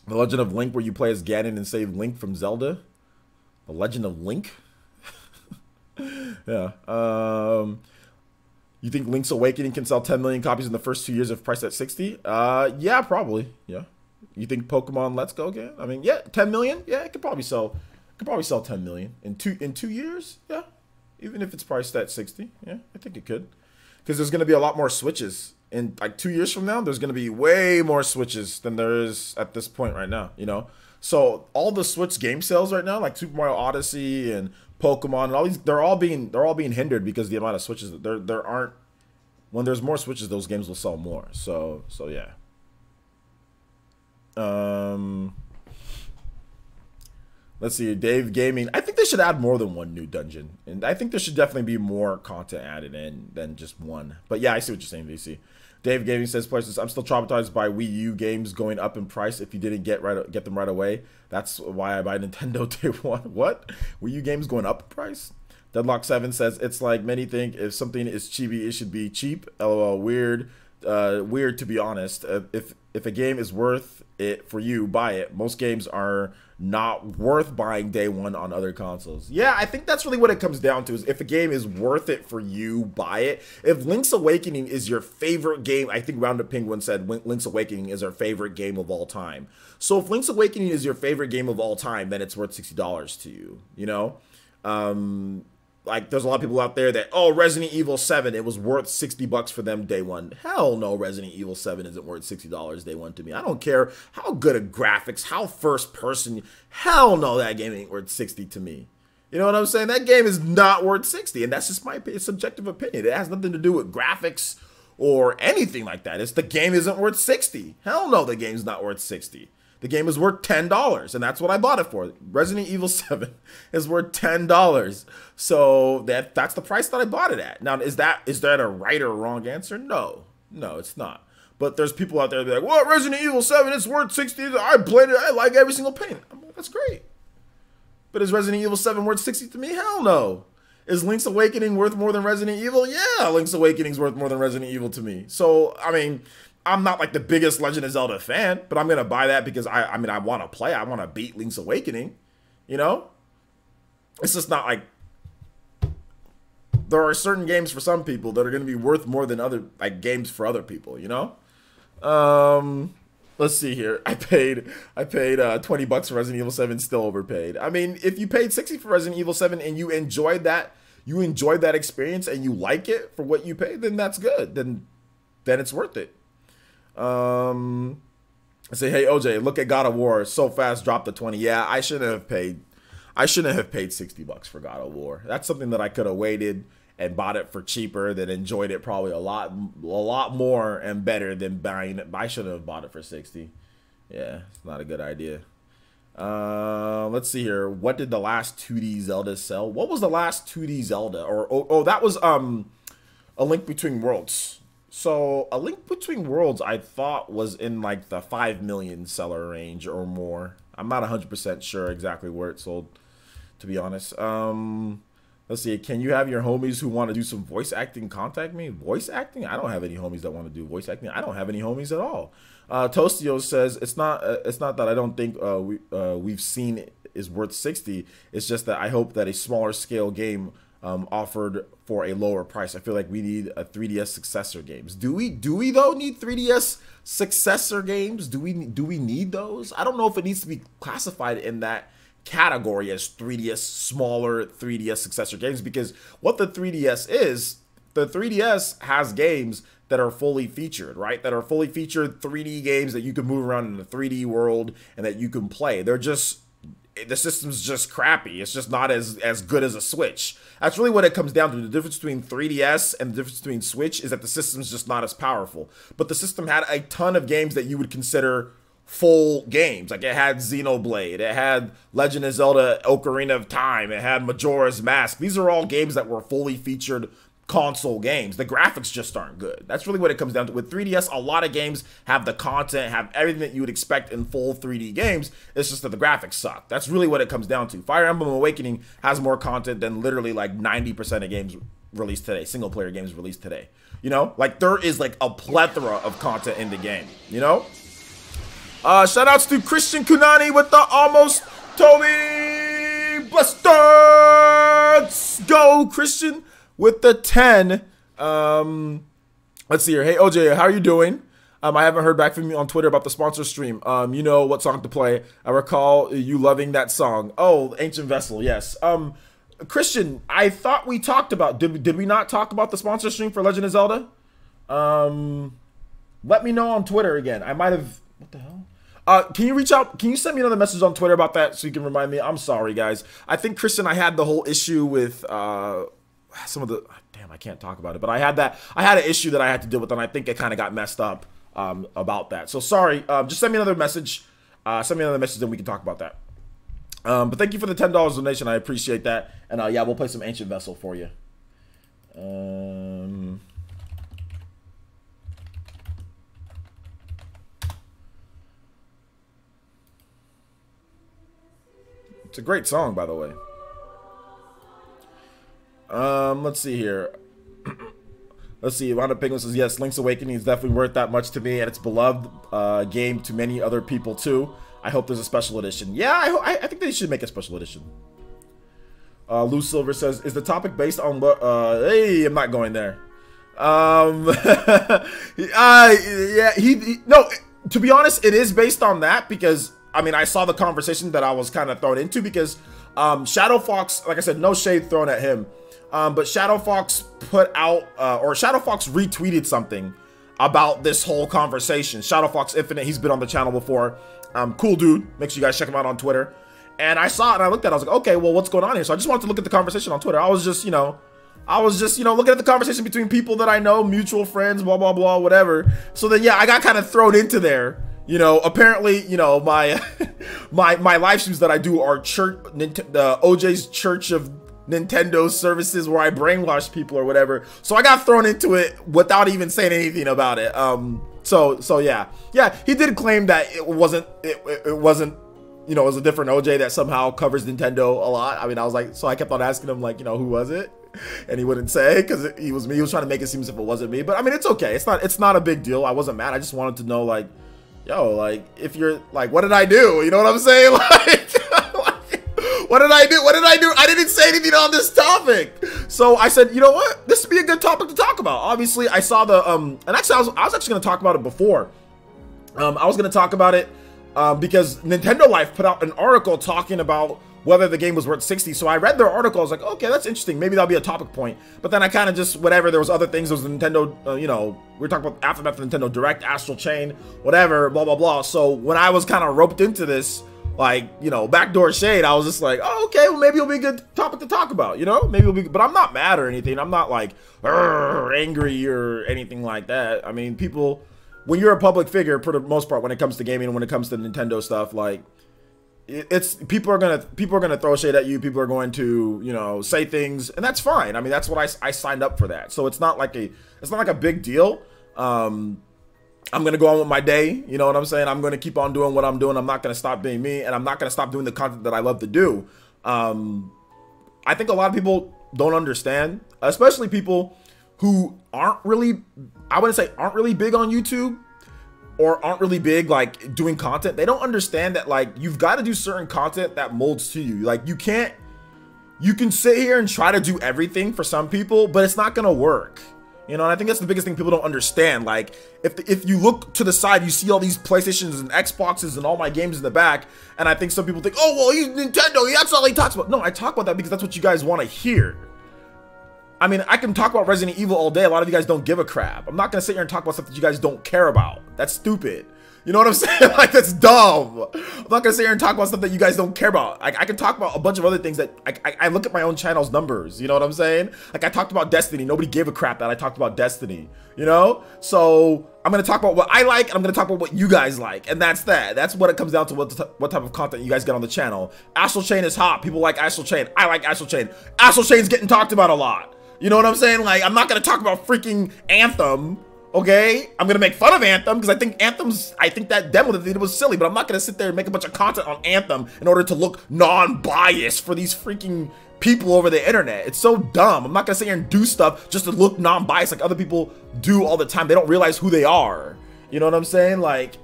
The Legend of Link, where you play as Ganon and save Link from Zelda. The Legend of Link. Yeah. You think Link's Awakening can sell 10 million copies in the first 2 years if priced at 60? Yeah, probably. Yeah. You think Pokemon Let's Go again? I mean, yeah, 10 million. Yeah, it could probably sell. 10 million in 2 years. Yeah, even if it's priced at 60. Yeah, I think it could, because there's going to be a lot more Switches in like 2 years from now. There's going to be way more Switches than there is at this point right now. You know, so all the Switch game sales right now, like Super Mario Odyssey and Pokemon and all these, they're all being hindered because of the amount of Switches. There aren't. When there's more Switches, those games will sell more. So yeah. Let's see, Dave Gaming. I think they should add more than one new dungeon, and I think there should definitely be more content added in than just one. But yeah, I see what you're saying, VC. Dave Gaming says, "Places, I'm still traumatized by Wii U games going up in price if you didn't get them right away. That's why I buy Nintendo Day One." What? Wii U games going up in price? Deadlock 7 says, "It's like many think if something is chibi, it should be cheap. LOL, weird. Weird to be honest. If a game is worth it for you, buy it. Most games are not worth buying day one on other consoles." Yeah, I think that's really what it comes down to, is if a game is worth it for you, buy it. If Link's Awakening is your favorite game, I think Roundup Penguin said Link's Awakening is our favorite game of all time. So if Link's Awakening is your favorite game of all time, then it's worth $60 to you, you know? Like, there's a lot of people out there that, oh, Resident Evil 7, it was worth $60 for them day one. Hell no, Resident Evil 7 isn't worth $60 day one to me. I don't care how good a graphics, how first person, hell no, that game ain't worth 60 to me. You know what I'm saying? That game is not worth 60, and that's just my subjective opinion. It has nothing to do with graphics or anything like that. It's the game isn't worth 60. Hell no, the game's not worth 60. The game is worth $10, and that's what I bought it for. Resident Evil 7 is worth $10. So that's the price that I bought it at. Now, is that a right or wrong answer? No. No, it's not. But there's people out there that are like, well, Resident Evil 7 is worth 60. I played it. I like every single penny. I'm like, that's great. But is Resident Evil 7 worth 60 to me? Hell no. Is Link's Awakening worth more than Resident Evil? Yeah, Link's Awakening is worth more than Resident Evil to me. So, I mean, I'm not like the biggest Legend of Zelda fan, but I'm going to buy that because I want to play. I want to beat Link's Awakening, you know? It's just not like, there are certain games for some people that are going to be worth more than other like games for other people, you know? Let's see here. I paid $20 for Resident Evil 7, still overpaid. I mean, if you paid $60 for Resident Evil 7 and you enjoyed that experience and you like it for what you paid, then that's good. Then it's worth it. I say, hey OJ, look at God of War. So fast, dropped to 20. Yeah, I shouldn't have paid $60 for God of War. That's something that I could have waited and bought it for cheaper, then enjoyed it probably a lot more and better than buying it. I shouldn't have bought it for 60. Yeah, it's not a good idea. Let's see here. What did the last 2D Zelda sell? What was the last 2D Zelda? Oh, that was A Link Between Worlds. So A Link Between Worlds, I thought, was in like the 5 million seller range or more. I'm not 100% sure exactly where it sold, to be honest. Let's see. Can you have your homies who want to do some voice acting contact me? Voice acting? I don't have any homies that want to do voice acting. I don't have any homies at all. Tostio says it's not that I don't think we've seen is worth 60. It's just that I hope that a smaller scale game offered for a lower price. I feel like we need a 3DS successor games. Do we though need 3DS successor games? Do we need those? I don't know if it needs to be classified in that category as 3DS, smaller 3DS successor games, because what the 3DS is, the 3DS has games that are fully featured, right? That are fully featured 3D games that you can move around in the 3D world and that you can play. They're just, the system's just crappy. It's just not as good as a Switch. That's really what it comes down to. The difference between 3DS and the difference between Switch is that the system's just not as powerful. But the system had a ton of games that you would consider full games. Like it had Xenoblade, it had Legend of Zelda Ocarina of Time, it had Majora's Mask. These are all games that were fully featured console games. The graphics just aren't good. That's really what it comes down to. With 3DS, a lot of games have the content, have everything that you would expect in full 3D games. It's just that the graphics suck. That's really what it comes down to. Fire Emblem Awakening has more content than literally like 90% of games released today, single player games released today. You know, like there is like a plethora of content in the game, you know? Shout outs to Christian Kunani with the almost Toby Blasters. Go Christian with the 10. Let's see here. Hey OJ, how are you doing? I haven't heard back from you on Twitter about the sponsor stream. You know what song to play. I recall you loving that song. Oh, Ancient Vessel, yes. Christian, I thought we talked about, did we not talk about the sponsor stream for Legend of Zelda? Let me know on Twitter again. I might have, what the hell? Can you reach out? Can you send me another message on Twitter about that so you can remind me? I'm sorry, guys. I think, Christian, I had the whole issue with some of the, damn, I can't talk about it, but I had an issue that I had to deal with, and I think it kind of got messed up about that. So sorry. Just send me another message. Send me another message, and we can talk about that. But thank you for the $10 donation. I appreciate that. And yeah, we'll play some Ancient Vessel for you. It's a great song, by the way. Let's see here. Let's see. Wanda Penguin says, yes, Link's Awakening is definitely worth that much to me, and it's beloved game to many other people, too. I hope there's a special edition. Yeah, I think they should make a special edition. Lou Silver says, is the topic based on what? Hey, I'm not going there. Yeah, no, to be honest, it is based on that because, I mean, I saw the conversation that I was kind of thrown into because Shadow Fox, like I said, no shade thrown at him. But Shadow Fox put out, or Shadow Fox retweeted something about this whole conversation. Shadow Fox Infinite, he's been on the channel before. Cool dude. Make sure you guys check him out on Twitter. And I saw it and I looked at it. I was like, okay, well, what's going on here? So I just wanted to look at the conversation on Twitter. I was just, you know, looking at the conversation between people that I know, mutual friends, blah, blah, blah, whatever. So then, yeah, I got kind of thrown into there. You know, apparently, you know, my my live streams that I do are OJ's Church of Nintendo Services, where I brainwash people or whatever. So I got thrown into it without even saying anything about it. So yeah, he did claim that it wasn't, you know, it was a different OJ that somehow covers Nintendo a lot. I mean, I was like, so I kept on asking him, like, you know, who was it? And he wouldn't say because he was me. He was trying to make it seem as if it wasn't me. But I mean, it's okay. It's not a big deal. I wasn't mad. I just wanted to know, like, yo, like, if you're like, what did I do? You know what I'm saying? Like, what did I do? What did I do? I didn't say anything on this topic. So I said, you know what? This would be a good topic to talk about. Obviously, I saw the, and actually, I was actually going to talk about it before. I was going to talk about it because Nintendo Life put out an article talking about whether the game was worth 60. So I read their article. I was like, okay, that's interesting. Maybe that'll be a topic point. But then I kind of just, whatever, there was other things. There was the Nintendo, you know, we were talking about Aftermath, the Nintendo Direct, Astral Chain, whatever, blah, blah, blah. So when I was kind of roped into this, like, you know, backdoor shade, I was just like, oh, okay, well, maybe it'll be a good topic to talk about, you know? Maybe it'll be, but I'm not mad or anything. I'm not like angry or anything like that. I mean, people, when you're a public figure, for the most part, when it comes to gaming and when it comes to Nintendo stuff, like, it's people are gonna throw shade at you. People are going to, you know, say things, and that's fine. I mean, that's what I signed up for that. So it's not like a big deal. I'm gonna go on with my day. You know what I'm saying? I'm gonna keep on doing what I'm doing. I'm not gonna stop being me, and I'm not gonna stop doing the content that I love to do. I think a lot of people don't understand, especially people who aren't really, I wouldn't say aren't really big on YouTube, or aren't really big like doing content. They don't understand that, like, you've got to do certain content that molds to you. Like, you can sit here and try to do everything for some people, but it's not gonna work. You know, and I think that's the biggest thing people don't understand. Like, if you look to the side, you see all these PlayStations and Xboxes and all my games in the back, and I think some people think, oh, well, he's Nintendo, that's all he talks about. No, I talk about that because that's what you guys want to hear. I mean, I can talk about Resident Evil all day. A lot of you guys don't give a crap. I'm not gonna sit here and talk about stuff that you guys don't care about. That's stupid. You know what I'm saying? Like, that's dumb. I'm not gonna sit here and talk about stuff that you guys don't care about. I can talk about a bunch of other things that I look at my own channel's numbers. You know what I'm saying? Like, I talked about Destiny. Nobody gave a crap that I talked about Destiny. You know? So I'm gonna talk about what I like, and I'm gonna talk about what you guys like, and that's that. That's what it comes down to. What type of content you guys get on the channel. Astral Chain is hot. People like Astral Chain. I like Astral Chain. Astral Chain's getting talked about a lot. You know what I'm saying? Like, I'm not gonna talk about freaking Anthem. Okay, I'm gonna make fun of Anthem because I think that demo that they did was silly, but I'm not gonna sit there and make a bunch of content on Anthem in order to look non-biased for these freaking people over the internet. It's so dumb. I'm not gonna sit here and do stuff just to look non-biased like other people do all the time. They don't realize who they are. You know what I'm saying? Like,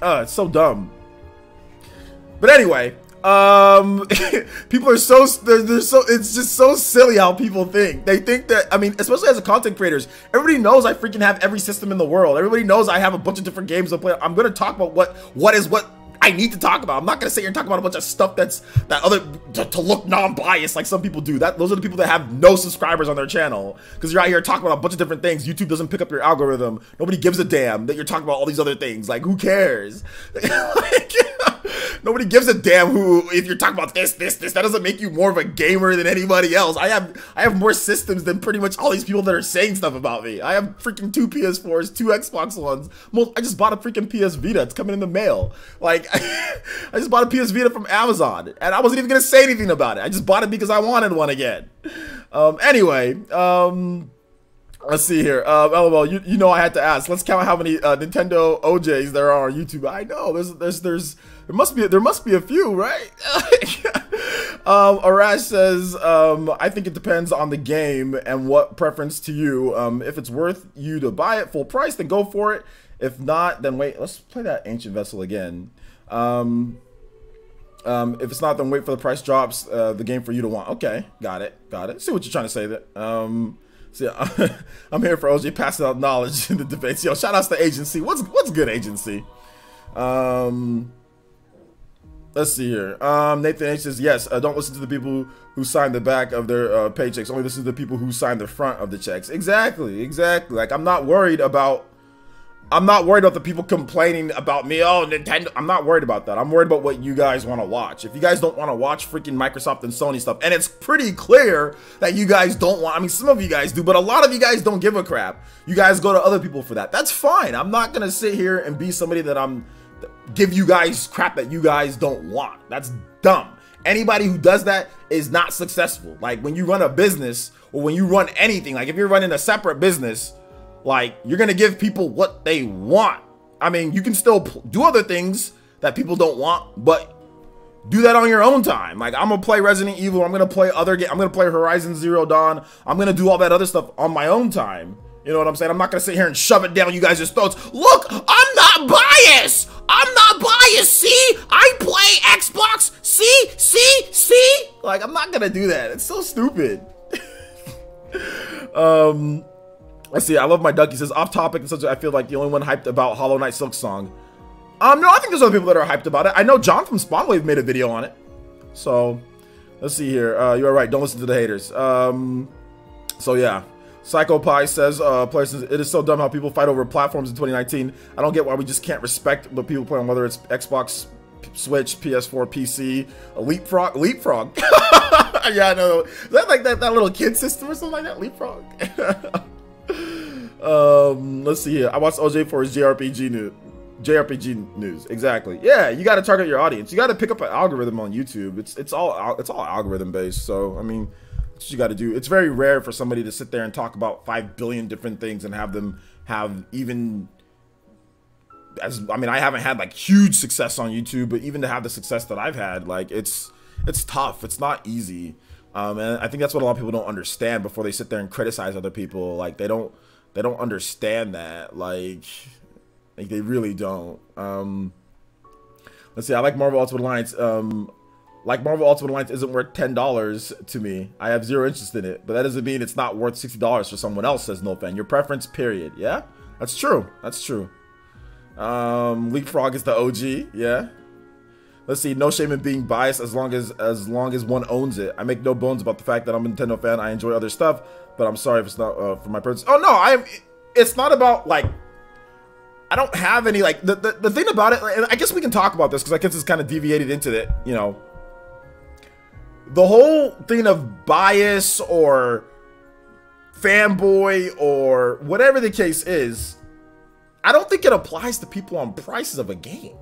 it's so dumb. But anyway, people are so it's just so silly how people think. They think that, I mean, especially as a content creators, everybody knows I freaking have every system in the world. Everybody knows I have a bunch of different games to play. I'm gonna talk about what I need to talk about. I'm not gonna sit here and talk about a bunch of stuff to look non-biased like some people do. Those are the people that have no subscribers on their channel because you're out here talking about a bunch of different things. YouTube doesn't pick up your algorithm. Nobody gives a damn that you're talking about all these other things. Like, who cares? Like, nobody gives a damn if you're talking about this. That doesn't make you more of a gamer than anybody else. I have more systems than pretty much all these people that are saying stuff about me. I have freaking 2 PS4s, 2 Xbox Ones. I just bought a freaking PS Vita. It's coming in the mail. Like, I just bought a PS Vita from Amazon, and I wasn't even gonna say anything about it. I just bought it because I wanted one again. Anyway, let's see here. LOL, you know I had to ask. Let's count how many Nintendo OJs there are on YouTube. I know there must be a few, right? Arash says, I think it depends on the game and what preference to you. If it's worth you to buy it full price, then go for it. If not, then wait. Let's play that Ancient Vessel again. If it's not, then wait for the price drops. The game for you to want. Okay, got it. See what you're trying to say there. See, I'm here for OJ passing out knowledge in the debates. Yo, shout outs to Agency. What's good, Agency? Let's see here. Nathan H says, yes, don't listen to the people who sign the back of their paychecks. Only listen to the people who sign the front of the checks. Exactly. Like, I'm not worried about the people complaining about me. Oh, Nintendo. I'm not worried about that. I'm worried about what you guys want to watch. If you guys don't want to watch freaking Microsoft and Sony stuff, and it's pretty clear that you guys don't want, I mean, some of you guys do, but a lot of you guys don't give a crap. You guys go to other people for that. That's fine. I'm not going to sit here and be somebody that give you guys crap that you guys don't want. That's dumb. Anybody who does that is not successful. Like, when you run a business, or when you run anything, like if you're running a separate business, like, you're gonna give people what they want. I mean, you can still do other things that people don't want, but do that on your own time. Like, I'm gonna play Resident Evil, I'm gonna play other games, I'm gonna play Horizon Zero Dawn, I'm gonna do all that other stuff on my own time. You know what I'm saying? I'm not gonna sit here and shove it down you guys' throats. Look, I'm not biased! I'm not biased, see? I play Xbox, see? Like, I'm not gonna do that. It's so stupid. Let's see, I love my duck. He says, off topic and such. I feel like the only one hyped about Hollow Knight Silk Song. No, I think there's other people that are hyped about it. I know John from Spawnwave made a video on it. So, let's see here. You are right. Don't listen to the haters. So yeah. Psycho Pie says, it is so dumb how people fight over platforms in 2019. I don't get why we just can't respect what people play on, whether it's Xbox, Switch, PS4, PC, a Leapfrog. Yeah, I know. Is that like that little kid system or something like that? Leapfrog. Let's see here. I watched OJ for his JRPG news. Exactly. Yeah, you got to target your audience. You got to pick up an algorithm on YouTube. It's all algorithm based. So I mean, that's what you got to do. It's very rare for somebody to sit there and talk about 5 billion different things and have them have even. I mean, I haven't had like huge success on YouTube, but even to have the success that I've had, like it's tough. It's not easy. And I think that's what a lot of people don't understand before they sit there and criticize other people. Like they don't understand that. Like they really don't. Let's see. I like Marvel Ultimate Alliance. Like Marvel Ultimate Alliance isn't worth $10 to me. I have zero interest in it, but that doesn't mean it's not worth $60 for someone else. Says No Fan. Your preference, period. Yeah, that's true. That's true. Leapfrog is the OG. Yeah. Let's see. No shame in being biased as long as one owns it. I make no bones about the fact that I'm a Nintendo fan. I enjoy other stuff, but I'm sorry if it's not for my purpose. Oh no, it's not about like. I don't have any like the thing about it. And I guess we can talk about this because I guess it's kind of deviated into it. You know, the whole thing of bias or fanboy or whatever the case is. I don't think it applies to people on prices of a game.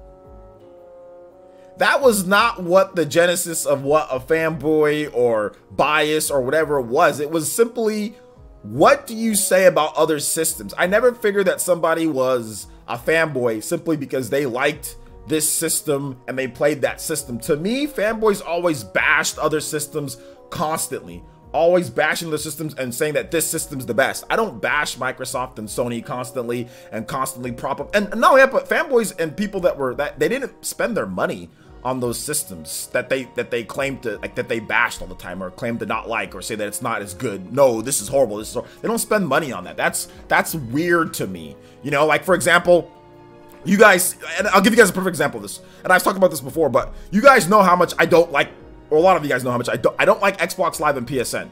That was not what the genesis of what a fanboy or bias or whatever it was. It was simply, what do you say about other systems? I never figured that somebody was a fanboy simply because they liked this system and they played that system. To me, fanboys always bashed other systems constantly. Always bashing the systems and saying that this system's the best. I don't bash Microsoft and Sony constantly prop up. And not only that, but fanboys and people that they didn't spend their money on those systems that they claim to like, that they bashed all the time or claim to not like or say that it's not as good. No, this is horrible. This is horrible. They don't spend money on that. That's weird to me. You know, like for example, you guys, and I'll give you guys a perfect example of this. And I've talked about this before, but you guys know how much I don't like. Or a lot of you guys know how much I don't like Xbox Live and PSN.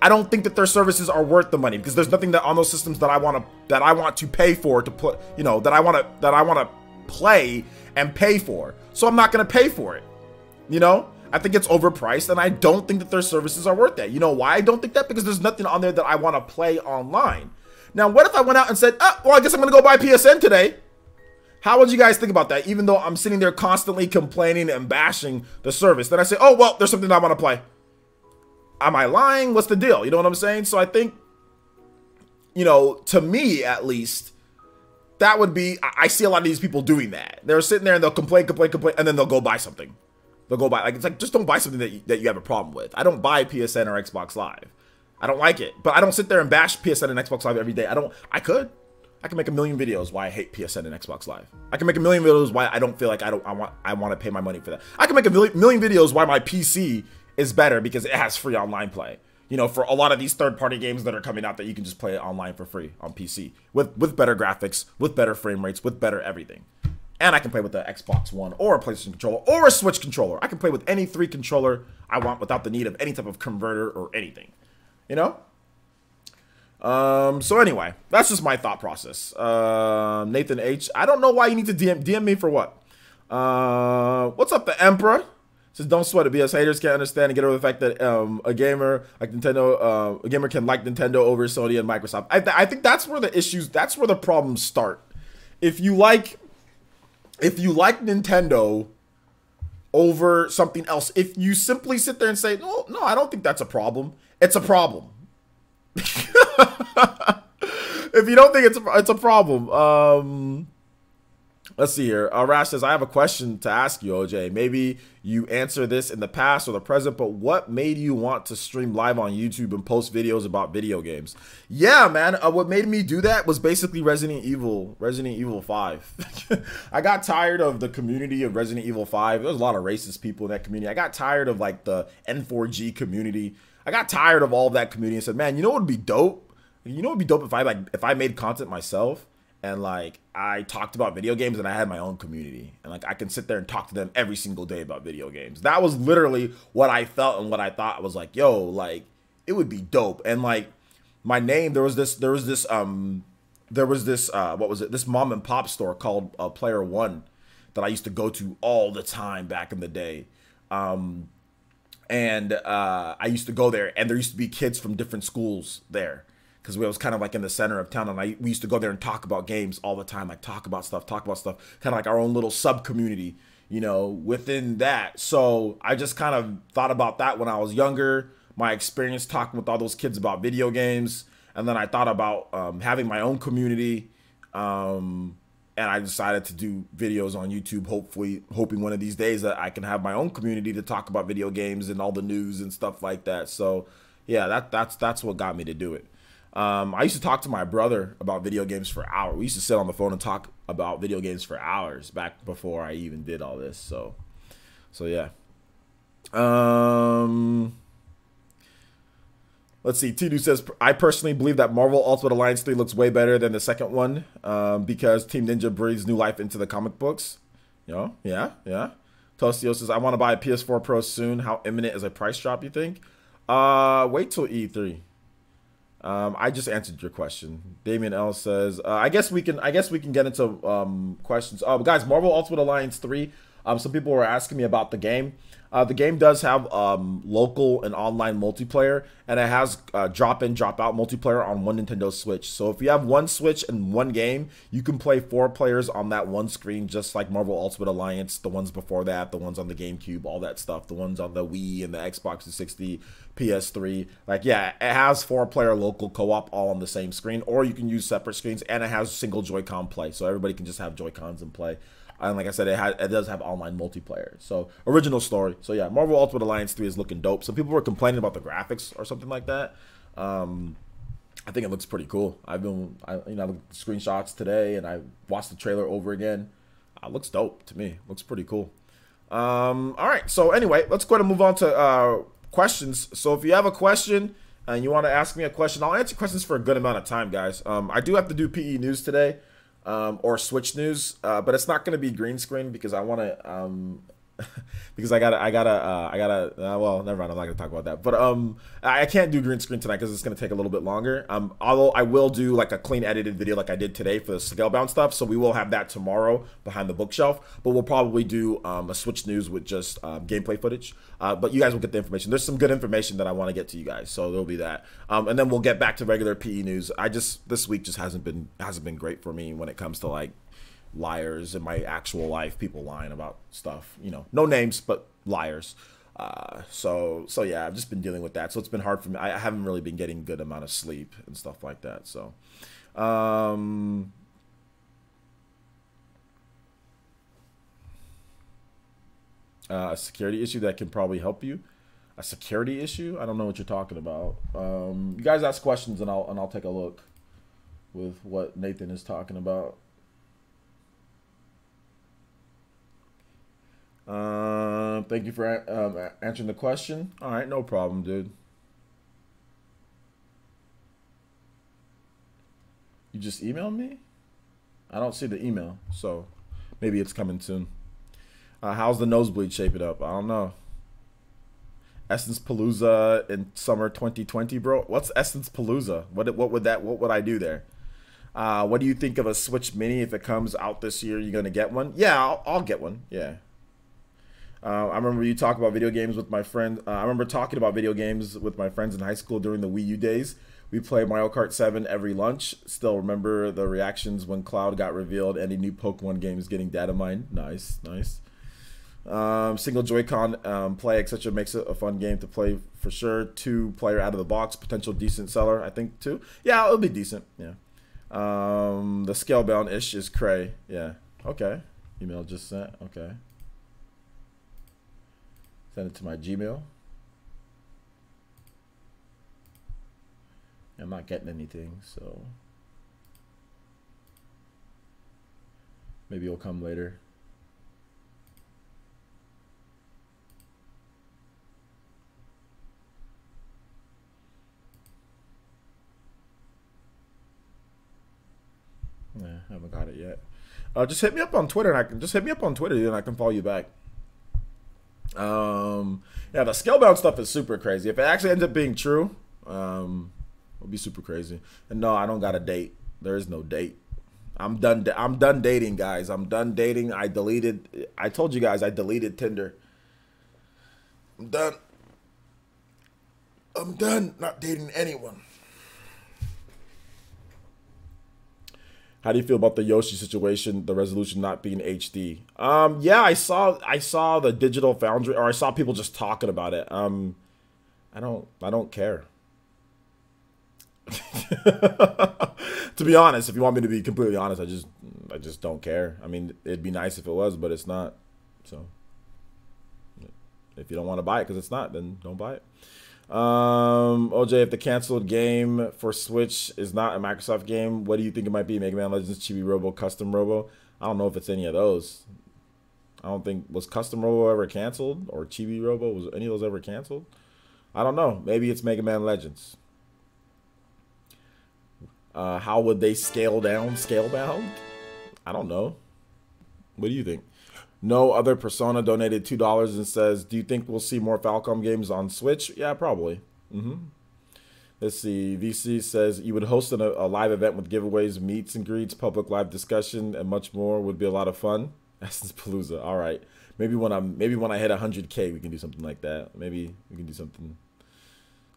I don't think that their services are worth the money because there's nothing that on those systems that I want to pay for to put, you know, that I want to play and pay for. So I'm not going to pay for it. You know, I think it's overpriced and I don't think that their services are worth that. You know why I don't think that? Because there's nothing on there that I want to play online. Now, what if I went out and said, well, I guess I'm going to go buy PSN today? How would you guys think about that? Even though I'm sitting there constantly complaining and bashing the service, then I say, oh, well, there's something I want to play. Am I lying? What's the deal? You know what I'm saying? So I think, you know, to me at least, that would be, I see a lot of these people doing that. They're sitting there and they'll complain, and then they'll go buy something. They'll go buy, like, it's like, just don't buy something that you have a problem with. I don't buy PSN or Xbox Live. I don't like it. But I don't sit there and bash PSN and Xbox Live every day. I could make a million videos why I hate PSN and Xbox Live. I can make a million videos why I don't feel like I want to pay my money for that. I can make a million videos why my PC is better because it has free online play. You know, for a lot of these third-party games that are coming out that you can just play online for free on PC with better graphics, with better frame rates, with better everything. And I can play with the Xbox One or a PlayStation controller or a Switch controller. I can play with any 3 controller I want without the need of any type of converter or anything. You know? So anyway, that's just my thought process. Nathan H. I don't know why you need to DM me for what? What's up, the Emperor? Says don't sweat it because haters can't understand and get over the fact that a gamer like Nintendo, a gamer can like Nintendo over Sony and Microsoft. I think that's where the issues, that's where the problems start. If you like Nintendo over something else, if you simply sit there and say, no, I don't think that's a problem. It's a problem. If you don't think it's a problem, let's see here. Rash says, I have a question to ask you, OJ. Maybe you answer this in the past or the present, but what made you want to stream live on YouTube and post videos about video games? Yeah, man. What made me do that was basically Resident Evil 5. I got tired of the community of Resident Evil 5. There's a lot of racist people in that community. I got tired of like the N4G community. I got tired of all of that community and said, man, you know what would be dope? You know what would be dope if I made content myself and like I talked about video games and I had my own community and like I can sit there and talk to them every single day about video games. That was literally what I felt and what I thought. I was like, yo, like it would be dope. And like my name, there was this what was it? This mom and pop store called Player One that I used to go to all the time back in the day. I used to go there and there used to be kids from different schools there. Because we was kind of like in the center of town, and we used to go there and talk about games all the time, like talk about stuff, kind of like our own little sub community, you know, within that. So I just kind of thought about that when I was younger, my experience talking with all those kids about video games, and then I thought about having my own community, and I decided to do videos on YouTube, hoping one of these days that I can have my own community to talk about video games and all the news and stuff like that. So yeah, that's what got me to do it. I used to talk to my brother about video games for hours. We used to sit on the phone and talk about video games for hours back before I even did all this. So yeah. Let's see. Tidu says, I personally believe that Marvel Ultimate Alliance 3 looks way better than the second one because Team Ninja breathes new life into the comic books. You know, yeah. Toastio says, I want to buy a PS4 Pro soon. How imminent is a price drop, you think? Wait till E3. I just answered your question. Damien L says, I guess we can get into questions. Guys, Marvel Ultimate Alliance 3. Some people were asking me about the game. The game does have local and online multiplayer, and it has drop-in, drop-out multiplayer on one Nintendo Switch. So if you have one Switch and one game, you can play 4 players on that one screen, just like Marvel Ultimate Alliance, the ones before that, the ones on the GameCube, all that stuff, the ones on the Wii and the Xbox 360, PS3. Like, yeah, it has 4-player local co-op all on the same screen, or you can use separate screens, and it has single Joy-Con play, so everybody can just have Joy-Cons and play. And like I said, it does have online multiplayer. So, original story. So, yeah, Marvel Ultimate Alliance 3 is looking dope. Some people were complaining about the graphics or something like that. I think it looks pretty cool. I looked at screenshots today, and I watched the trailer over again. It looks dope to me. It looks pretty cool. All right. So, anyway, let's go ahead and move on to questions. So, if you have a question and you want to ask me a question, I'll answer questions for a good amount of time, guys. I do have to do PE news today. Or Switch news, but it's not going to be green screen because I want to, because I gotta, well, never mind, I'm not going to talk about that, but, I can't do green screen tonight because it's going to take a little bit longer. Although I will do like a clean edited video like I did today for the Scalebound stuff, so we will have that tomorrow behind the bookshelf, but we'll probably do, a Switch news with just, gameplay footage, but you guys will get the information. There's some good information that I want to get to you guys, so there'll be that, and then we'll get back to regular PE news. This week just hasn't been great for me when it comes to like liars in my actual life, people lying about stuff, no names, but liars. So yeah, I've just been dealing with that. So it's been hard for me. I haven't really been getting good amount of sleep and stuff like that. So, a security issue that can probably help you. A security issue? I don't know what you're talking about. You guys ask questions and I'll take a look with what Nathan is talking about. Thank you for answering the question. All right, no problem, dude. You just emailed me? I don't see the email, so maybe it's coming soon. How's the nosebleed shaping up? I don't know. Essence Palooza in summer 2020, bro. What's Essence Palooza? What would I do there? What do you think of a Switch Mini if it comes out this year? You gonna get one? Yeah, I'll get one. Yeah. I remember you talk about video games with my friend. I remember talking about video games with my friends in high school during the Wii U days. We played Mario Kart 7 every lunch. Still remember the reactions when Cloud got revealed. Any new Pokemon games getting data mined. Nice, nice. Single Joy-Con play, etc. makes it a fun game to play for sure. 2-player out of the box, potential decent seller. I think 2. Yeah, it'll be decent. Yeah. The Scalebound-ish is cray. Yeah. Okay. Email just sent. Okay. Send it to my Gmail. I'm not getting anything, so maybe it'll come later. Yeah, I haven't got it yet. Just hit me up on Twitter, and I can follow you back. Yeah, the Scalebound stuff is super crazy. If it actually ends up being true, it'll be super crazy. And no, I don't got a date. There is no date. I'm done dating, guys. I'm done dating. I told you guys I deleted Tinder. I'm done not dating anyone. How do you feel about the Yoshi situation, the resolution not being HD? Yeah, I saw the Digital Foundry, or I saw people just talking about it. I don't care. To be honest, if you want me to be completely honest, I just don't care. I mean, it'd be nice if it was, but it's not. So if you don't want to buy it because it's not, then don't buy it. OJ, if the canceled game for Switch is not a Microsoft game, what do you think it might be? Mega Man Legends, Chibi Robo, Custom Robo? I don't know if it's any of those. I don't think, was Custom Robo ever canceled? Or Chibi Robo, was any of those ever canceled? I don't know. Maybe it's Mega Man Legends. How would they scale down Scalebound? I don't know. What do you think? No Other Persona donated $2 and says, "Do you think we'll see more Falcom games on Switch?" Yeah, probably. Let's see. VC says you would host a live event with giveaways, meets and greets, public live discussion, and much more. Would be a lot of fun. Essence Palooza. All right. Maybe when I hit 100K, we can do something like that. Maybe we can do something.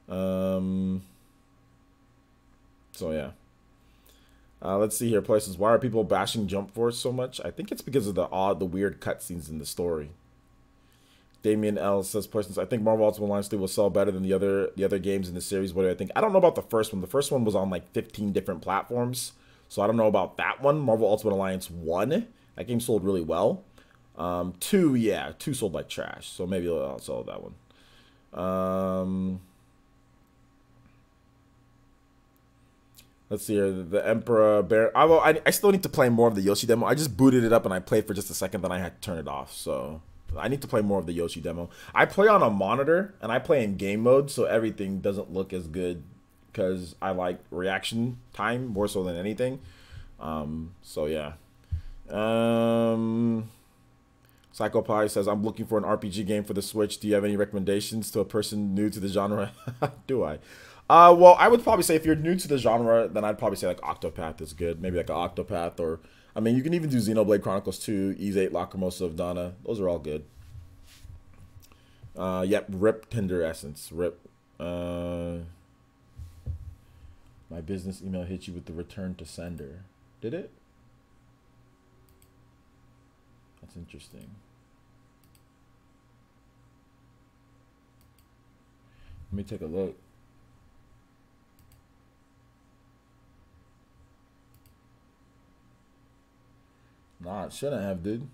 So yeah. Let's see here. Places. Why are people bashing Jump Force so much? I think it's because of the weird cutscenes in the story. Damien L says, "Persons, I think Marvel Ultimate Alliance 3 will sell better than the other games in the series. What do I think? I don't know about the first one. The first one was on like 15 different platforms, so I don't know about that one. Marvel Ultimate Alliance 1, that game sold really well. 2, yeah, 2 sold like trash, so maybe I'll sell that one. Let's see here. The Emperor Bear. I still need to play more of the Yoshi demo. I just booted it up and I played for just a second, then I had to turn it off. So I need to play more of the Yoshi demo. I play on a monitor and I play in game mode, so everything doesn't look as good because I like reaction time more so than anything. So yeah. Psychopie says, "I'm looking for an RPG game for the Switch. Do you have any recommendations to a person new to the genre?" Do I? Well, I would probably say if you're new to the genre, then I'd probably say like Octopath is good. Maybe like an Octopath, or I mean, you can even do Xenoblade Chronicles 2, Ys 8, Lacrimosa of Dana. Those are all good. Yep, Rip Tender Essence. Rip. My business email hit you with the return to sender. Did it? That's interesting. Let me take a look. Nah, it shouldn't have, dude.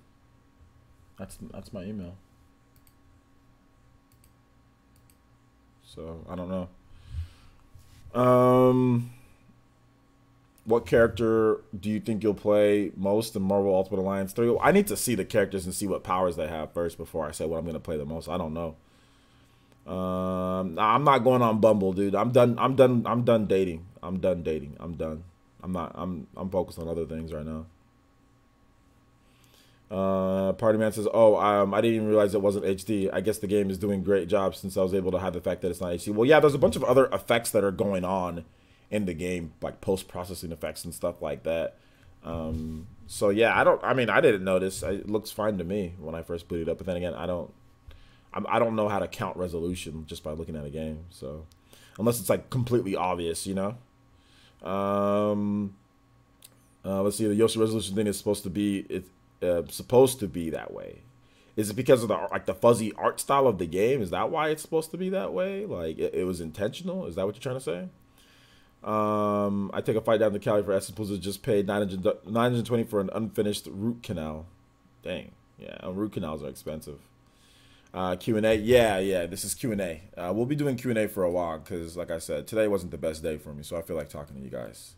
That's my email. So I don't know. What character do you think you'll play most in Marvel Ultimate Alliance 3? I need to see the characters and see what powers they have first before I say what I'm gonna play the most. I don't know. I'm not going on Bumble, dude. I'm done dating. I'm done dating. I'm done. I'm focused on other things right now. Party Man says, "Oh, I didn't even realize it wasn't HD. I guess the game is doing a great job since I was able to hide the fact that it's not HD." Well, yeah, there's a bunch of other effects that are going on in the game, like post-processing effects and stuff like that. So yeah, I didn't notice. It looks fine to me when I first booted up, but then again, I don't know how to count resolution just by looking at a game. So unless it's like completely obvious, you know. Let's see. The Yoshi resolution thing is supposed to be that way. Is it because of the fuzzy art style of the game? Is that why it's supposed to be that way? Like it was intentional? Is that what you're trying to say? I take a fight down to Cali for Essence Pools. Just paid $920 for an unfinished root canal. Dang, yeah, root canals are expensive. Q&A, yeah. This is Q&A. We'll be doing Q&A for a while because, like I said, today wasn't the best day for me, so I feel like talking to you guys.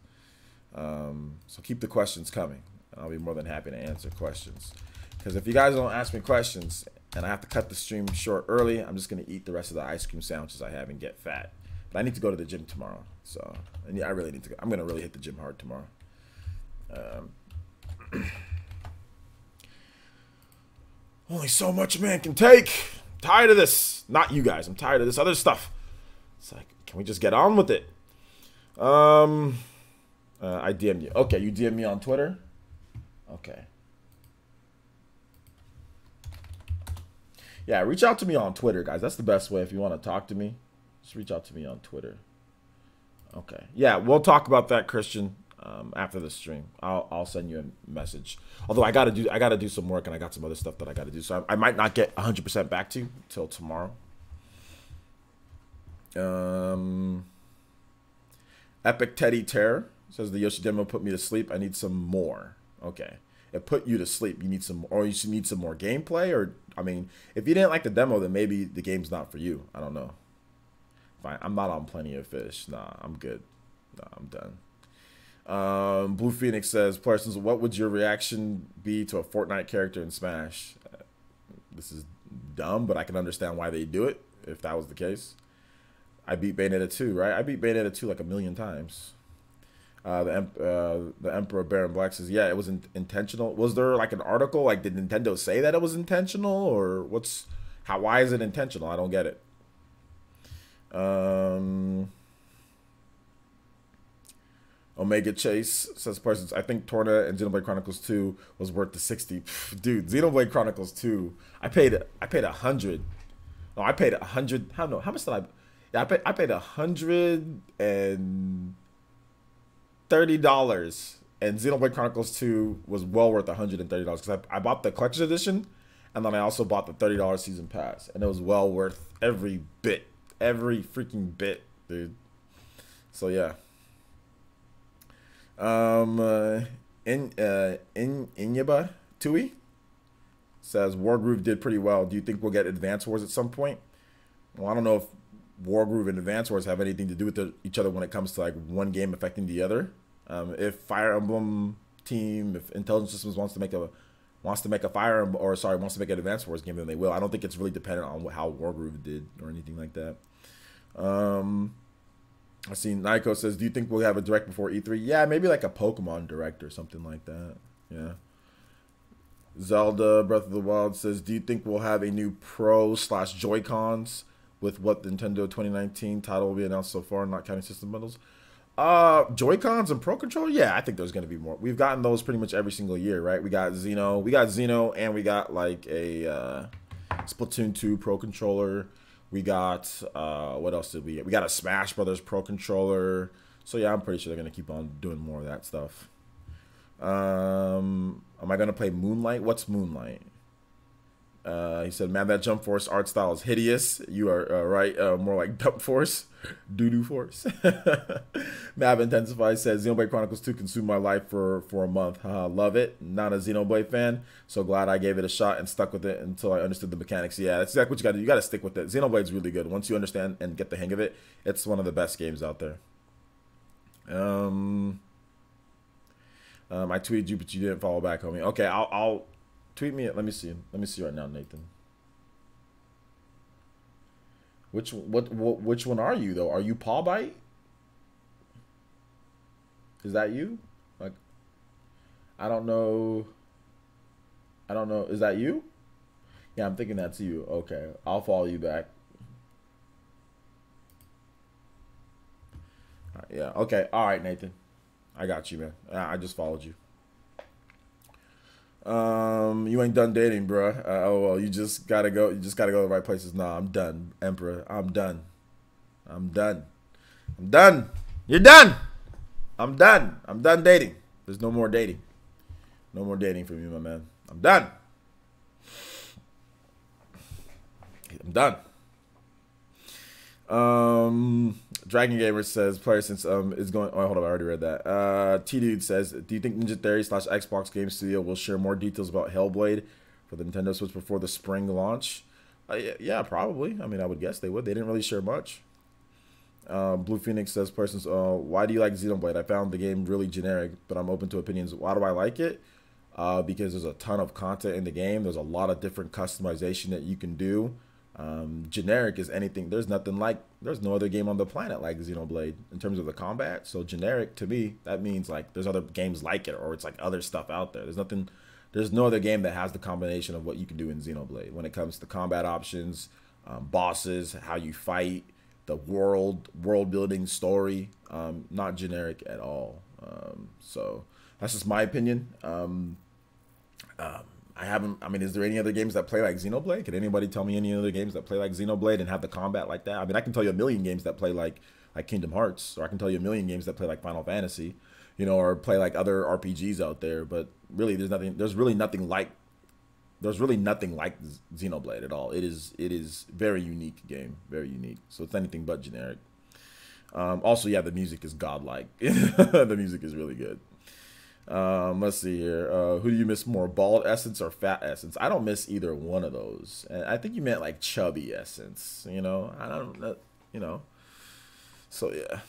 So keep the questions coming. I'll be more than happy to answer questions. Because if you guys don't ask me questions and I have to cut the stream short early, I'm just going to eat the rest of the ice cream sandwiches I have and get fat. But I need to go to the gym tomorrow. So, and yeah, I really need to go. I'm going to really hit the gym hard tomorrow. Only so much a man can take. I'm tired of this. Not you guys. I'm tired of this other stuff. It's like, can we just get on with it? I DM'd you. Okay, you DM'd me on Twitter? Okay. Yeah, reach out to me on Twitter, guys. That's the best way if you want to talk to me. Just reach out to me on Twitter. Okay. Yeah, we'll talk about that, Christian, after the stream. I'll send you a message. Although I gotta do some work and I got some other stuff that I gotta do. So I might not get 100% back to you till tomorrow. Epic Teddy Terror says the Yoshi demo put me to sleep. I need some more. Okay. It put you to sleep. You need some, or you should need some more gameplay, or I mean, if you didn't like the demo, then maybe the game's not for you. I don't know. Fine. I'm not on Plenty of Fish. Nah, I'm good. Nah, I'm done. Blue Phoenix says, "Parsons, what would your reaction be to a Fortnite character in Smash?" This is dumb, but I can understand why they do it if that was the case. I beat Bayonetta 2, right? I beat Bayonetta 2 like 1,000,000 times. The Emperor Baron Black says, yeah, it was intentional. Was there like an article? Like, did Nintendo say that it was intentional, or why is it intentional? I don't get it. Omega Chase says, persons, I think Torna and Xenoblade Chronicles 2 was worth the 60. Pff, dude, Xenoblade Chronicles 2, I paid 100. No, I paid 100. How much did I? Yeah, I paid $130, and Xenoblade Chronicles 2 was well worth $130 because I bought the collector's edition, and then I also bought the $30 season pass, and it was well worth every bit, every freaking bit, dude. So yeah. Inyaba Tui says Wargroove did pretty well. Do you think we'll get Advance Wars at some point? Well, I don't know if Wargroove and Advance Wars have anything to do with each other when it comes to like one game affecting the other. If Fire Emblem team, if Intelligent Systems wants to make a Fire Emblem, or sorry, wants to make an Advance Wars game, then they will. I don't think it's really dependent on how Wargroove did or anything like that. I see Naiko says, do you think we'll have a direct before E3? Yeah, maybe like a Pokemon direct or something like that. Yeah. Zelda Breath of the Wild says, do you think we'll have a new Pro/Joy-Cons with what the Nintendo 2019 title will be announced so far, not counting system bundles? Joy-Cons and Pro Controller? Yeah, I think there's going to be more. We've gotten those pretty much every single year, right? We got Xeno, and we got like a Splatoon 2 Pro Controller. We got, what else did we get? We got a Smash Brothers Pro Controller. So yeah, I'm pretty sure they're going to keep on doing more of that stuff. Am I going to play Moonlight? What's Moonlight? He said, man, that Jump Force art style is hideous. You are right. More like Dump Force. Doo-doo Force. Mav Intensify says, Xenoblade Chronicles 2 consumed my life for a month. Love it. Not a Xenoblade fan. So glad I gave it a shot and stuck with it until I understood the mechanics. Yeah, that's exactly what you got to do. You got to stick with it. Xenoblade's really good. Once you understand and get the hang of it, it's one of the best games out there. I tweeted you, but you didn't follow back, homie. Okay, I'll tweet me. Let me see right now, Nathan. Which one are you though? Are you Paw Bite? Is that you? Like, I don't know. Is that you? Yeah, I'm thinking that's you. Okay, I'll follow you back. Yeah. Okay. All right, Nathan. I got you, man. I just followed you. You ain't done dating, bruh. Oh well, you just gotta go. You just gotta go to the right places. Nah, I'm done, Emperor. I'm done. I'm done. I'm done. You're done. I'm done. I'm done dating. There's no more dating. No more dating for me, my man. I'm done. I'm done. Dragon Gamer says player since is going. Oh, hold on, I already read that. T Dude says, do you think Ninja Theory / Xbox Game Studio will share more details about Hellblade for the Nintendo Switch before the spring launch? Yeah, probably. I mean, I would guess they would. They didn't really share much. Blue Phoenix says, persons, why do you like Xenoblade? I found the game really generic, but I'm open to opinions. Why do I like it? Because there's a ton of content in the game. There's a lot of different customization that you can do. Generic is anything. There's no other game on the planet like Xenoblade in terms of the combat. So generic to me, that means like there's other games like it, or it's like other stuff out there. There's no other game that has the combination of what you can do in Xenoblade when it comes to combat options, bosses, how you fight, the world building, story. Not generic at all. So that's just my opinion. I mean, is there any other games that play like Xenoblade? Could anybody tell me any other games that play like Xenoblade and have the combat like that? I mean, I can tell you a million games that play like Kingdom Hearts, or I can tell you a million games that play like Final Fantasy, or play like other RPGs out there. But really, there's really nothing like Xenoblade at all. It is very unique game, very unique. So it's anything but generic. Also, yeah, the music is godlike. The music is really good. Let's see here. Who do you miss more, Bald Essence or Fat Essence? I don't miss either one of those. And I think you meant like Chubby Essence. I don't. So yeah.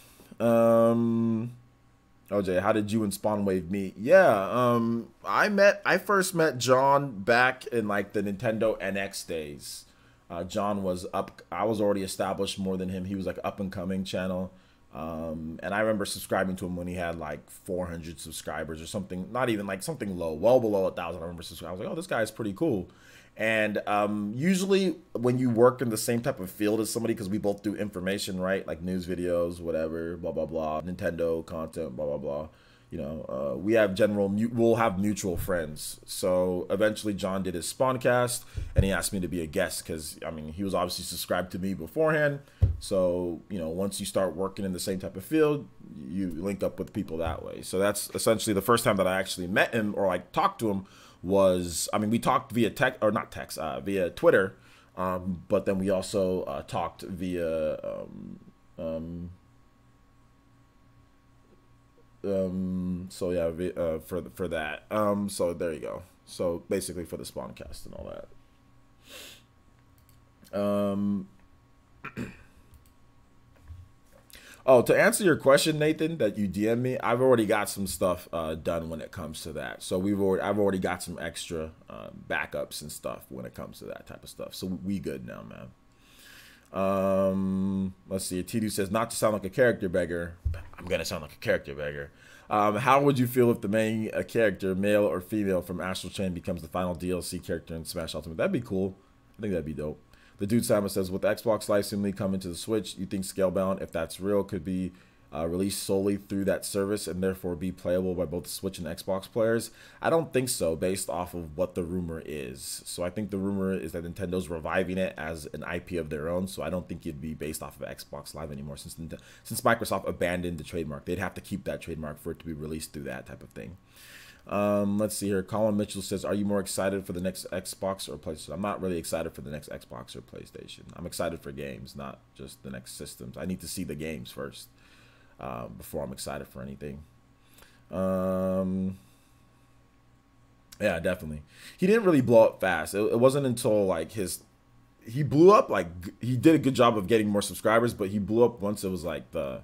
OJ, how did you and Spawnwave meet? Yeah. I first met John back in like the Nintendo NX days. John was up. I was already established more than him. He was like up and coming channel. And I remember subscribing to him when he had like 400 subscribers or something, not even like something low, well below 1,000. I remember subscribing. I was like, oh, this guy is pretty cool. And usually when you work in the same type of field as somebody, because we both do information, right? Like news videos, whatever, blah, blah, blah, Nintendo content, blah, blah, blah. You know, we have we'll have mutual friends. So eventually John did his Spawncast and he asked me to be a guest because, I mean, he was obviously subscribed to me beforehand. So, you know, once you start working in the same type of field, you link up with people that way. So that's essentially the first time that I actually met him or like talked to him was, I mean, we talked via via Twitter. But then we also talked via, so yeah, for that. So there you go. So basically for the Spawncast and all that. Oh, to answer your question, Nathan, that you DM me, I've already got some stuff done when it comes to that. So I've already got some extra backups and stuff when it comes to that type of stuff. So we good now, man. Let's see. Tidu says, not to sound like a character beggar. I'm gonna sound like a character beggar. How would you feel if the main character, male or female, from Astral Chain becomes the final DLC character in Smash Ultimate? That'd be cool. I think that'd be dope. The Dude Simon says, with Xbox Live seemingly coming to the Switch, you think Scalebound, if that's real, could be released solely through that service and therefore be playable by both Switch and Xbox players? I don't think so, based off of what the rumor is. So I think the rumor is that Nintendo's reviving it as an IP of their own. So I don't think it'd be based off of Xbox Live anymore, since Microsoft abandoned the trademark. They'd have to keep that trademark for it to be released through that type of thing. Let's see here. Colin Mitchell says, are you more excited for the next Xbox or PlayStation? I'm not really excited for the next Xbox or PlayStation. I'm excited for games, not just the next systems. I need to see the games first before I'm excited for anything. Yeah, definitely. He didn't really blow up fast. It wasn't until like he blew up, like he did a good job of getting more subscribers, but he blew up once it was like the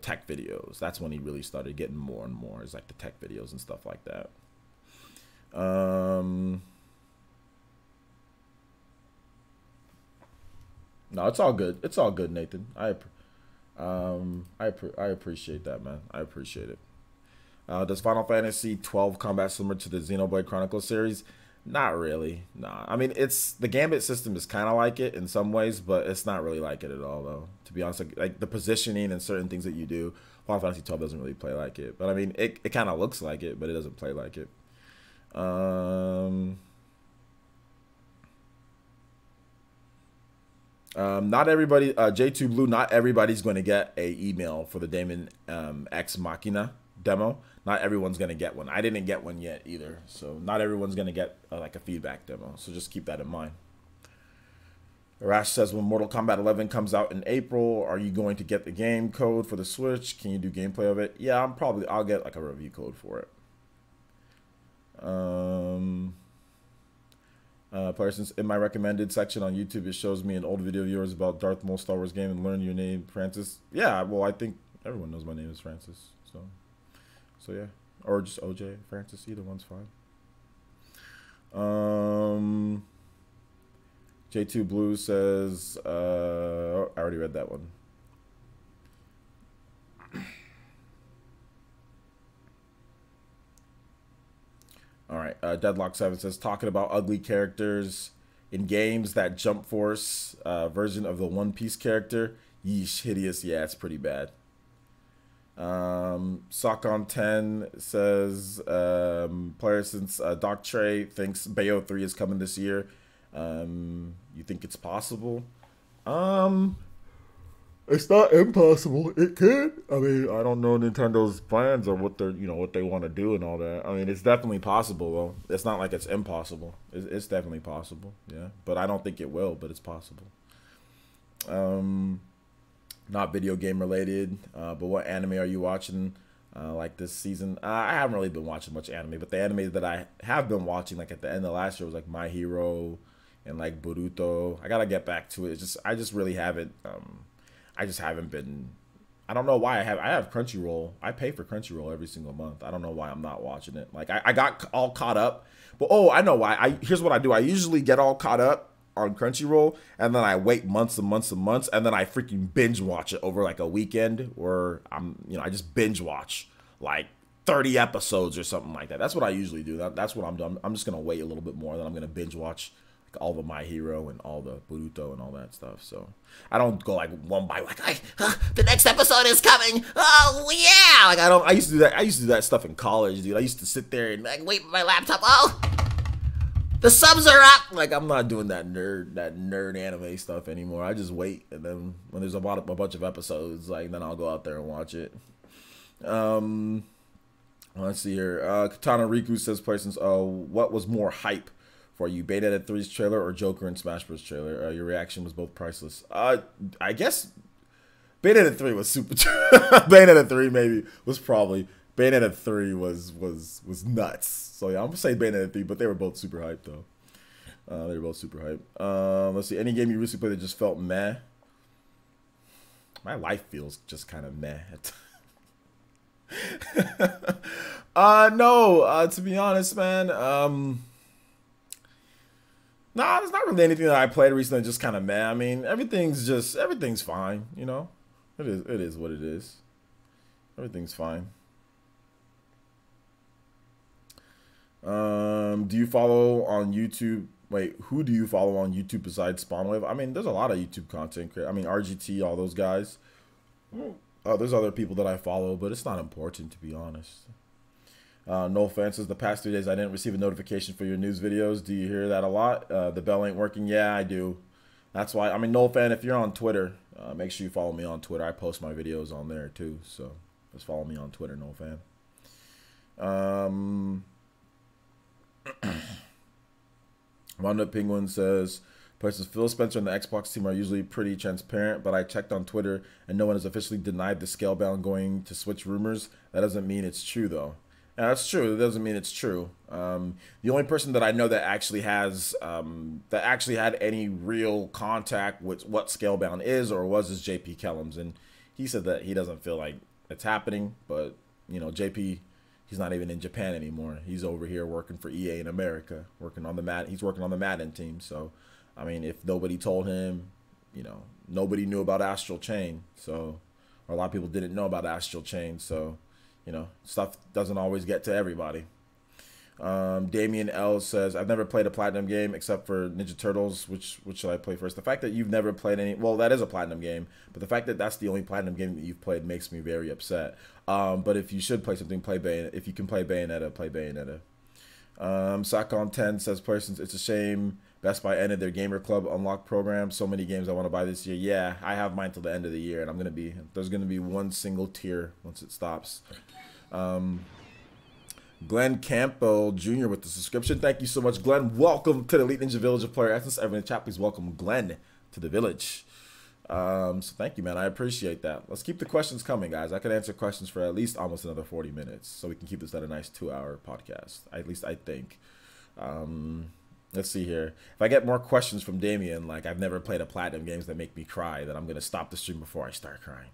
tech videos. That's when he really started getting more and more. It's like the tech videos and stuff like that. No, it's all good. It's all good, Nathan. I appreciate that, man. I appreciate it. Does Final Fantasy 12 combat similar to the Xenoblade Chronicles series? Not really. Nah. I mean, the Gambit system is kind of like it in some ways, but it's not really like it at all, though. To be honest, like the positioning and certain things that you do, Final Fantasy 12 doesn't really play like it. But I mean, it kind of looks like it, but it doesn't play like it. Not everybody, J2 Blue, not everybody's going to get a email for the Daemon Ex Machina demo. Not everyone's going to get one. I didn't get one yet either. So not everyone's going to get like a feedback demo. So just keep that in mind. Rash says, when Mortal Kombat 11 comes out in April, are you going to get the game code for the Switch? Can you do gameplay of it? Yeah, I'll get like a review code for it. Since in my recommended section on YouTube, it shows me an old video of yours about Darth Maul Star Wars game and learn your name, Francis. Yeah, well, I think everyone knows my name is Francis. So yeah, or just OJ, Francis. Either one's fine. J2 Blue says, I already read that one. All right, Deadlock 7 says, talking about ugly characters in games, that Jump Force version of the One Piece character. Yeesh, hideous. Yeah, it's pretty bad. Sockon 10 says, player since Doc Trey thinks Bayo 3 is coming this year. You think it's possible? It's not impossible. It could. I mean, I don't know Nintendo's plans or what they're, what they want to do and all that. I mean, it's definitely possible though. It's not like it's impossible. It's definitely possible. Yeah, but I don't think it will. But it's possible. Not video game related. But what anime are you watching? Like this season? I haven't really been watching much anime, but the anime that I have been watching, like at the end of last year, was like My Hero and like Boruto. I gotta get back to it. I just really haven't. I just haven't been. I don't know why I have Crunchyroll. I pay for Crunchyroll every single month. I don't know why I'm not watching it. Like I got all caught up. But I know why. Here's what I do. I usually get all caught up on Crunchyroll, and then I wait months and months and months, and then I freaking binge watch it over like a weekend, or I just binge watch like 30 episodes or something like that. That's what I usually do. That's what I'm doing. I'm just gonna wait a little bit more, then I'm gonna binge watch like all the My Hero and all the Boruto and all that stuff. So I don't go like one by like the next episode is coming. Oh yeah, like I used to do that. I used to do that stuff in college, dude. I used to sit there and like wait for my laptop. Oh, the subs are up. Like I'm not doing that nerd anime stuff anymore. I just wait, and then when there's a bunch of episodes, like then I'll go out there and watch it. Let's see here. Katana Riku says, "Persons, what was more hype for you, Bayonetta 3's trailer or Joker and Smash Bros. Trailer? Your reaction was both priceless." I guess Bayonetta 3 was super. Bayonetta 3 maybe was probably. Bayonetta 3 was nuts. So yeah, I'm gonna say Bayonetta 3, but they were both super hyped though. They were both super hyped. Let's see. Any game you recently played that just felt meh? My life feels just kind of meh. No. To be honest, man. Nah, there's not really anything that I played recently just kind of meh. I mean, everything's fine. You know, it is what it is. Everything's fine. Do you follow on YouTube? Wait, who do you follow on YouTube besides Spawnwave? I mean, there's a lot of YouTube content. I mean, RGT, all those guys. There's other people that I follow, but it's not important, to be honest. No offenses. The past 3 days, I didn't receive a notification for your news videos. Do you hear that a lot? The bell ain't working. Yeah, I do. That's why. I mean, no fan. If you're on Twitter, make sure you follow me on Twitter. I post my videos on there too. So just follow me on Twitter, no fan. Wanda Penguin says, "Places Phil Spencer and the Xbox team are usually pretty transparent, but I checked on Twitter and no one has officially denied the Scalebound going to Switch rumors. That doesn't mean it's true, though." Yeah, that's true. It doesn't mean it's true. The only person that I know that actually has that actually had any real contact with what Scalebound is or was is JP Kellums, and he said that he doesn't feel like it's happening. But you know, JP, he's not even in Japan anymore. He's over here working for EA in America, working on the He's working on the Madden team. So, I mean, if nobody told him, you know, nobody knew about Astral Chain. So, or a lot of people didn't know about Astral Chain. So, you know, stuff doesn't always get to everybody. Damien L says, "I've never played a Platinum game except for Ninja Turtles. Which should I play first?" The fact that you've never played any, well, that is a Platinum game, but the fact that that's the only Platinum game that you've played makes me very upset. But if you should play something, play Bayonetta. If you can play Bayonetta, play Bayonetta. Sakon 10 says, "Persons, it's a shame Best Buy ended their Gamer Club Unlock program. So many games I want to buy this year." Yeah, I have mine till the end of the year, and there's gonna be one single tier once it stops. Glenn Campbell Jr. with the subscription. Thank you so much, Glenn. Welcome to the Elite Ninja Village of Player Essence. Everyone in the chat, please welcome Glenn to the village. So thank you, man. I appreciate that. Let's keep the questions coming, guys. I could answer questions for at least almost another 40 minutes, so we can keep this at a nice 2-hour podcast. At least I think. Let's see here. If I get more questions from Damien, like I've never played a Platinum games that make me cry, then I'm going to stop the stream before I start crying.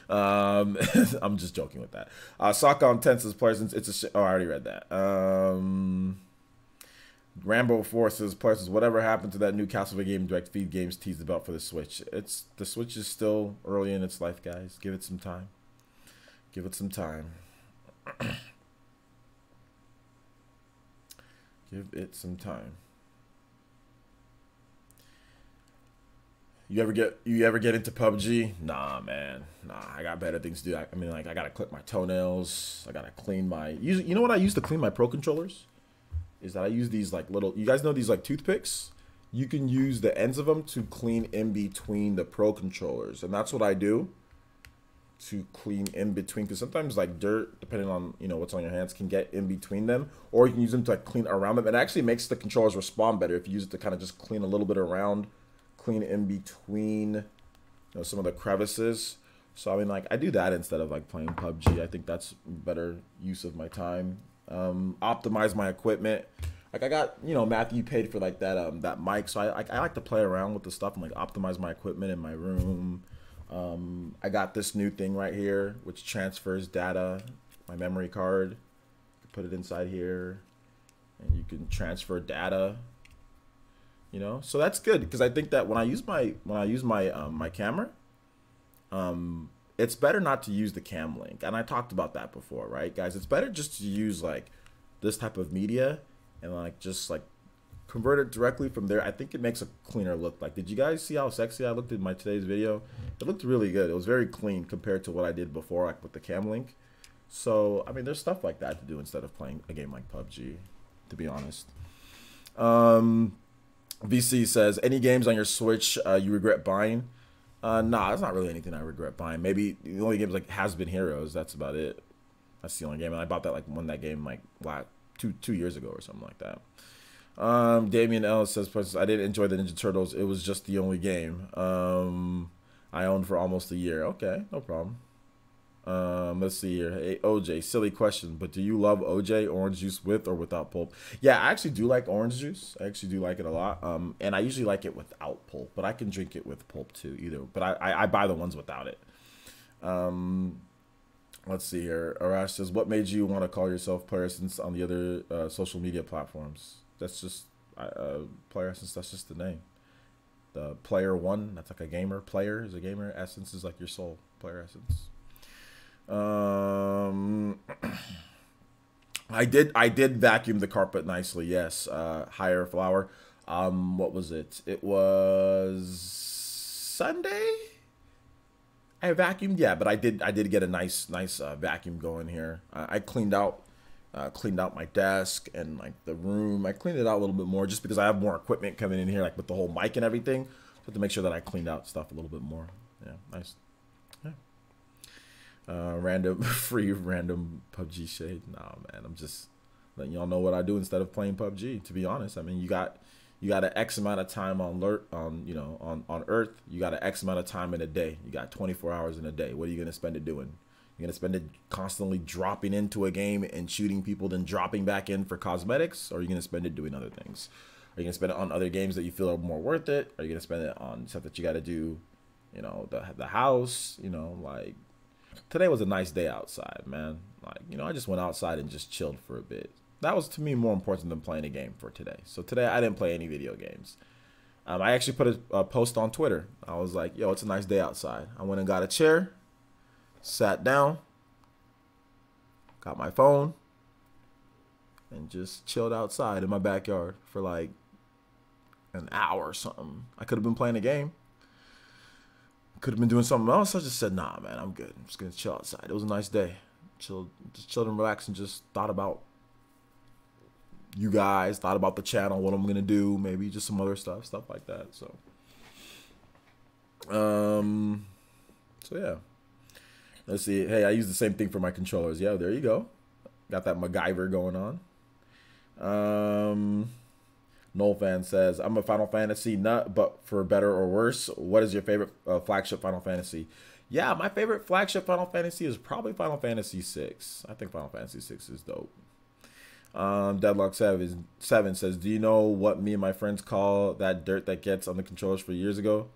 I'm just joking with that. Sakon Tenses Parsons, I already read that. Rambo Forces Parsons, whatever happened to that new Castlevania game Direct Feed games teased about for the Switch? The Switch is still early in its life, guys. Give it some time. Give it some time. Give it some time. You ever get into PUBG? Nah, man. Nah, I got better things to do. I mean, like, I gotta clip my toenails. I gotta clean my. You know what I use to clean my Pro controllers? Is that I use these like little. You guys know these like toothpicks? You can use the ends of them to clean in between the Pro controllers, and that's what I do to clean in between. Because sometimes like dirt, depending on what's on your hands, can get in between them, or you can use them to like clean around them. It actually makes the controllers respond better if you use it to kind of just clean a little bit around. Clean in between some of the crevices. So I mean, like, I do that instead of like playing PUBG. I think that's better use of my time. Optimize my equipment. Like, I got Matthew paid for like that mic, so I like to play around with the stuff and like optimize my equipment in my room. I got this new thing right here which transfers data, my memory card. You put it inside here and you can transfer data You know, so that's good because I think that when I use my camera, it's better not to use the cam link, and I talked about that before, right, guys? It's better just to use like this type of media and like just like convert it directly from there. I think it makes a cleaner look. Like, did you guys see how sexy I looked in my today's video? It looked really good. It was very clean compared to what I did before, like with the cam link. So I mean, there's stuff like that to do instead of playing a game like PUBG, to be honest. VC says, any games on your Switch you regret buying? Nah, that's not really anything I regret buying. Maybe the only games like Has Been Heroes. That's about it. That's the only game, and I bought that like when that game like two years ago or something like that. Damien Ellis says, I didn't enjoy the Ninja Turtles. It was just the only game I owned for almost a year. Okay, no problem. Let's see here. Hey, OJ, silly question, but do you love OJ, orange juice with or without pulp? Yeah, I actually do like orange juice. I actually do like it a lot. And I usually like it without pulp, but I can drink it with pulp too, either. But I buy the ones without it. Let's see here. Arash says, what made you want to call yourself Player Essence on the other social media platforms? That's just Player Essence. That's just the name. The Player One, that's like a gamer. Player is a gamer. Essence is like your soul. Player Essence. I did vacuum the carpet nicely. Yes. Higher Flower. What was it? It was Sunday. I vacuumed, yeah, but I did get a nice vacuum going here. I cleaned out my desk and like the room. I cleaned it out a little bit more just because I have more equipment coming in here, like with the whole mic and everything. So I have to make sure that I cleaned out stuff a little bit more. Yeah, nice. Yeah. Random PUBG shade. Nah, man, I'm just letting y'all know what I do instead of playing PUBG. To be honest, I mean, you got an X amount of time on Earth. You got an X amount of time in a day. You got 24 hours in a day. What are you gonna spend it doing? You're gonna spend it constantly dropping into a game and shooting people, then dropping back in for cosmetics, or are you gonna spend it doing other things? Are you gonna spend it on other games that you feel are more worth it? Are you gonna spend it on stuff that you got to do? You know, the house. You know, like. Today was a nice day outside, man. Like, you know, I just went outside and just chilled for a bit. That was, to me, more important than playing a game for today. So today, I didn't play any video games. I actually put a post on Twitter. I was like, yo, it's a nice day outside. I went and got a chair, sat down, got my phone, and just chilled outside in my backyard for like an hour or something. I could have been playing a game. Could have been doing something else. I just said, nah, man, I'm good. I'm just going to chill outside. It was a nice day. Just chilled and relaxed and just thought about you guys, thought about the channel, what I'm going to do, maybe just some other stuff like that. So yeah. Let's see. Hey, I use the same thing for my controllers. Yeah, there you go. Got that MacGyver going on. Noel Fan says, I'm a Final Fantasy nut, but for better or worse, what is your favorite flagship Final Fantasy? Yeah, my favorite flagship Final Fantasy is probably Final Fantasy VI. I think Final Fantasy VI is dope. Deadlock7 says, do you know what me and my friends call that dirt that gets on the controllers for years ago?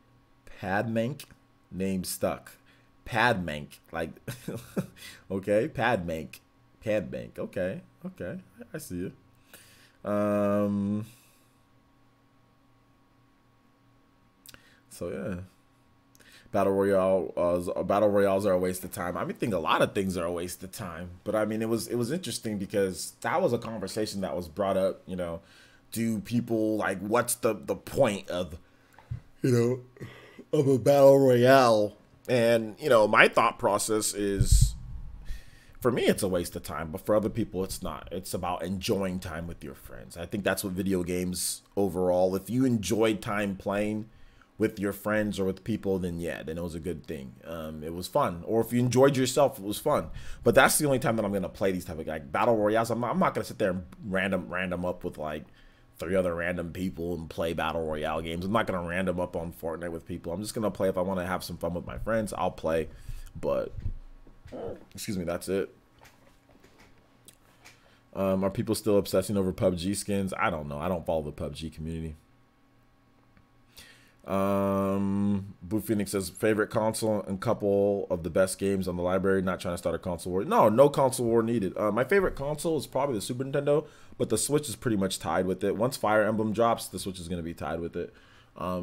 Padmank. Name stuck. Padmank. Like, okay, Padmank. Padmank. Okay. I see it. So yeah, battle royales are a waste of time. I mean, I think a lot of things are a waste of time. But I mean, it was interesting because that was a conversation that was brought up. You know, do people like what's the point of of a battle royale? And you know, my thought process is, for me, it's a waste of time, but for other people, it's not. It's about enjoying time with your friends. I think that's what video games overall. If you enjoyed time playing with your friends or with people, then yeah, then it was a good thing. It was fun. Or if you enjoyed yourself, it was fun. But that's the only time that I'm gonna play these type of like battle royales. I'm not gonna sit there and random up with like 3 other random people and play battle royale games. I'm not gonna random up on Fortnite with people. I'm just gonna play if I want to have some fun with my friends. I'll play, but excuse me, that's it. Are people still obsessing over PUBG skins? I don't know. I don't follow the PUBG community. Blue Phoenix says favorite console and couple of the best games on the library. Not trying to start a console war. No console war needed. My favorite console is probably the Super Nintendo, but the Switch is pretty much tied with it. Once Fire Emblem drops, the Switch is going to be tied with it.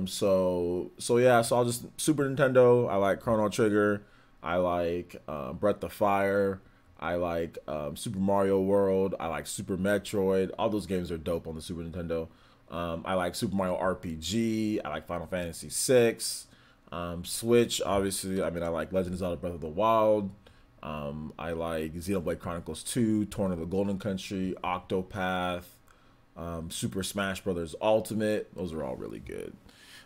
So I'll just Super Nintendo. I like Chrono Trigger. I like Breath of Fire. I like Super Mario World. I like Super Metroid. All those games are dope on the Super Nintendo. I like Super Mario RPG. I like Final Fantasy VI. Switch, obviously. I mean, I like Legend of Zelda Breath of the Wild. I like Xenoblade Chronicles 2, Torn of the Golden Country, Octopath, Super Smash Bros. Ultimate. Those are all really good.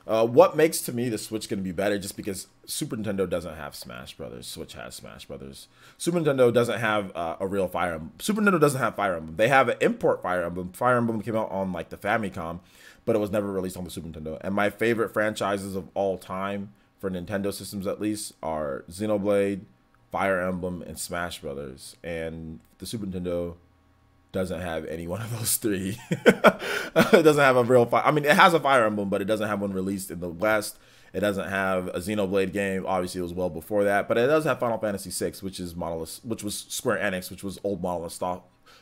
What makes to me the Switch going to be better? Just because Super Nintendo doesn't have Smash Brothers, Switch has Smash Brothers. Super Nintendo doesn't have a real Fire Emblem. Super Nintendo doesn't have Fire Emblem. They have an import Fire Emblem. Fire Emblem came out on like the Famicom, but it was never released on the Super Nintendo. And my favorite franchises of all time for Nintendo systems, at least, are Xenoblade, Fire Emblem, and Smash Brothers. And the Super Nintendo doesn't have any one of those three. It doesn't have a real fire. I mean, it has a Fire Emblem, but it doesn't have one released in the West. It doesn't have a Xenoblade game. Obviously, it was well before that, but it does have Final Fantasy VI, which is Monolith, which was Square Enix, which was old Monolith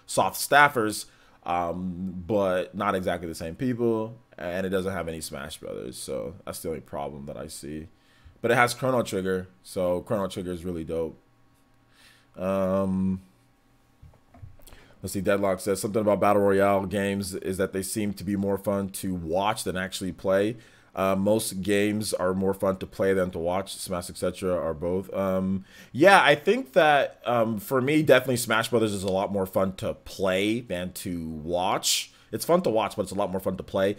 soft staffers, but not exactly the same people. And it doesn't have any Smash Brothers, so that's the only problem that I see. But it has Chrono Trigger, so Chrono Trigger is really dope. Let's see, Deadlock says something about Battle Royale games is that they seem to be more fun to watch than actually play. Most games are more fun to play than to watch. Smash, etc. are both. Yeah, I think that for me, definitely Smash Brothers is a lot more fun to play than to watch. It's fun to watch, but it's a lot more fun to play.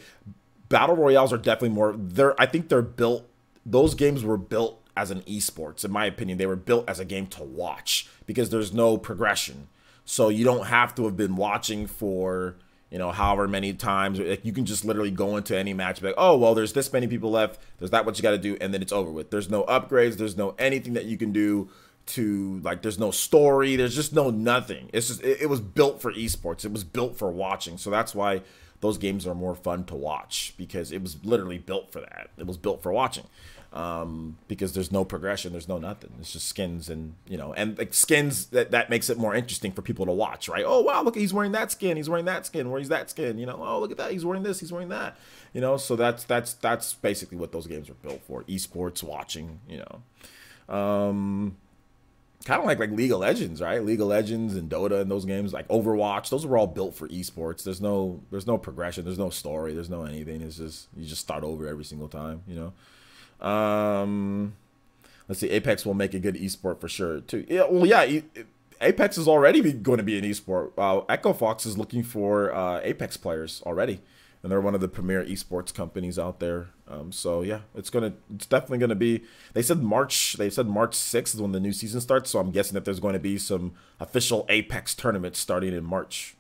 Battle Royales are definitely more. I think they're built. Those games were built as an esports, in my opinion. They were built as a game to watch because there's no progression. So you don't have to have been watching for, you know, however many times. Like, you can just literally go into any match and be like, oh, well, there's this many people left. There's that what you got to do, and then it's over with. There's no upgrades. There's no anything that you can do to, like, there's no story. There's just no nothing. It's just, it was built for esports. It was built for watching. So that's why those games are more fun to watch, because it was literally built for that. It was built for watching. Because there's no progression, there's no nothing. It's just skins, and you know, and like skins that makes it more interesting for people to watch, right? Oh wow, look, he's wearing that skin, he's wearing that skin, where's that skin? You know, oh look at that, he's wearing this, he's wearing that. You know, so that's basically what those games are built for. Esports watching, you know. Kind of like League of Legends, right? League of Legends and Dota and those games, like Overwatch, those were all built for esports. There's no progression, there's no story, there's no anything. It's just you just start over every single time, you know. Let's see. Apex will make a good esport for sure too. Yeah, well, yeah. Apex is already going to be an esport. Echo Fox is looking for Apex players already, and they're one of the premier esports companies out there. So yeah, it's definitely gonna be. They said March 6th is when the new season starts. So I'm guessing that there's going to be some official Apex tournaments starting in March.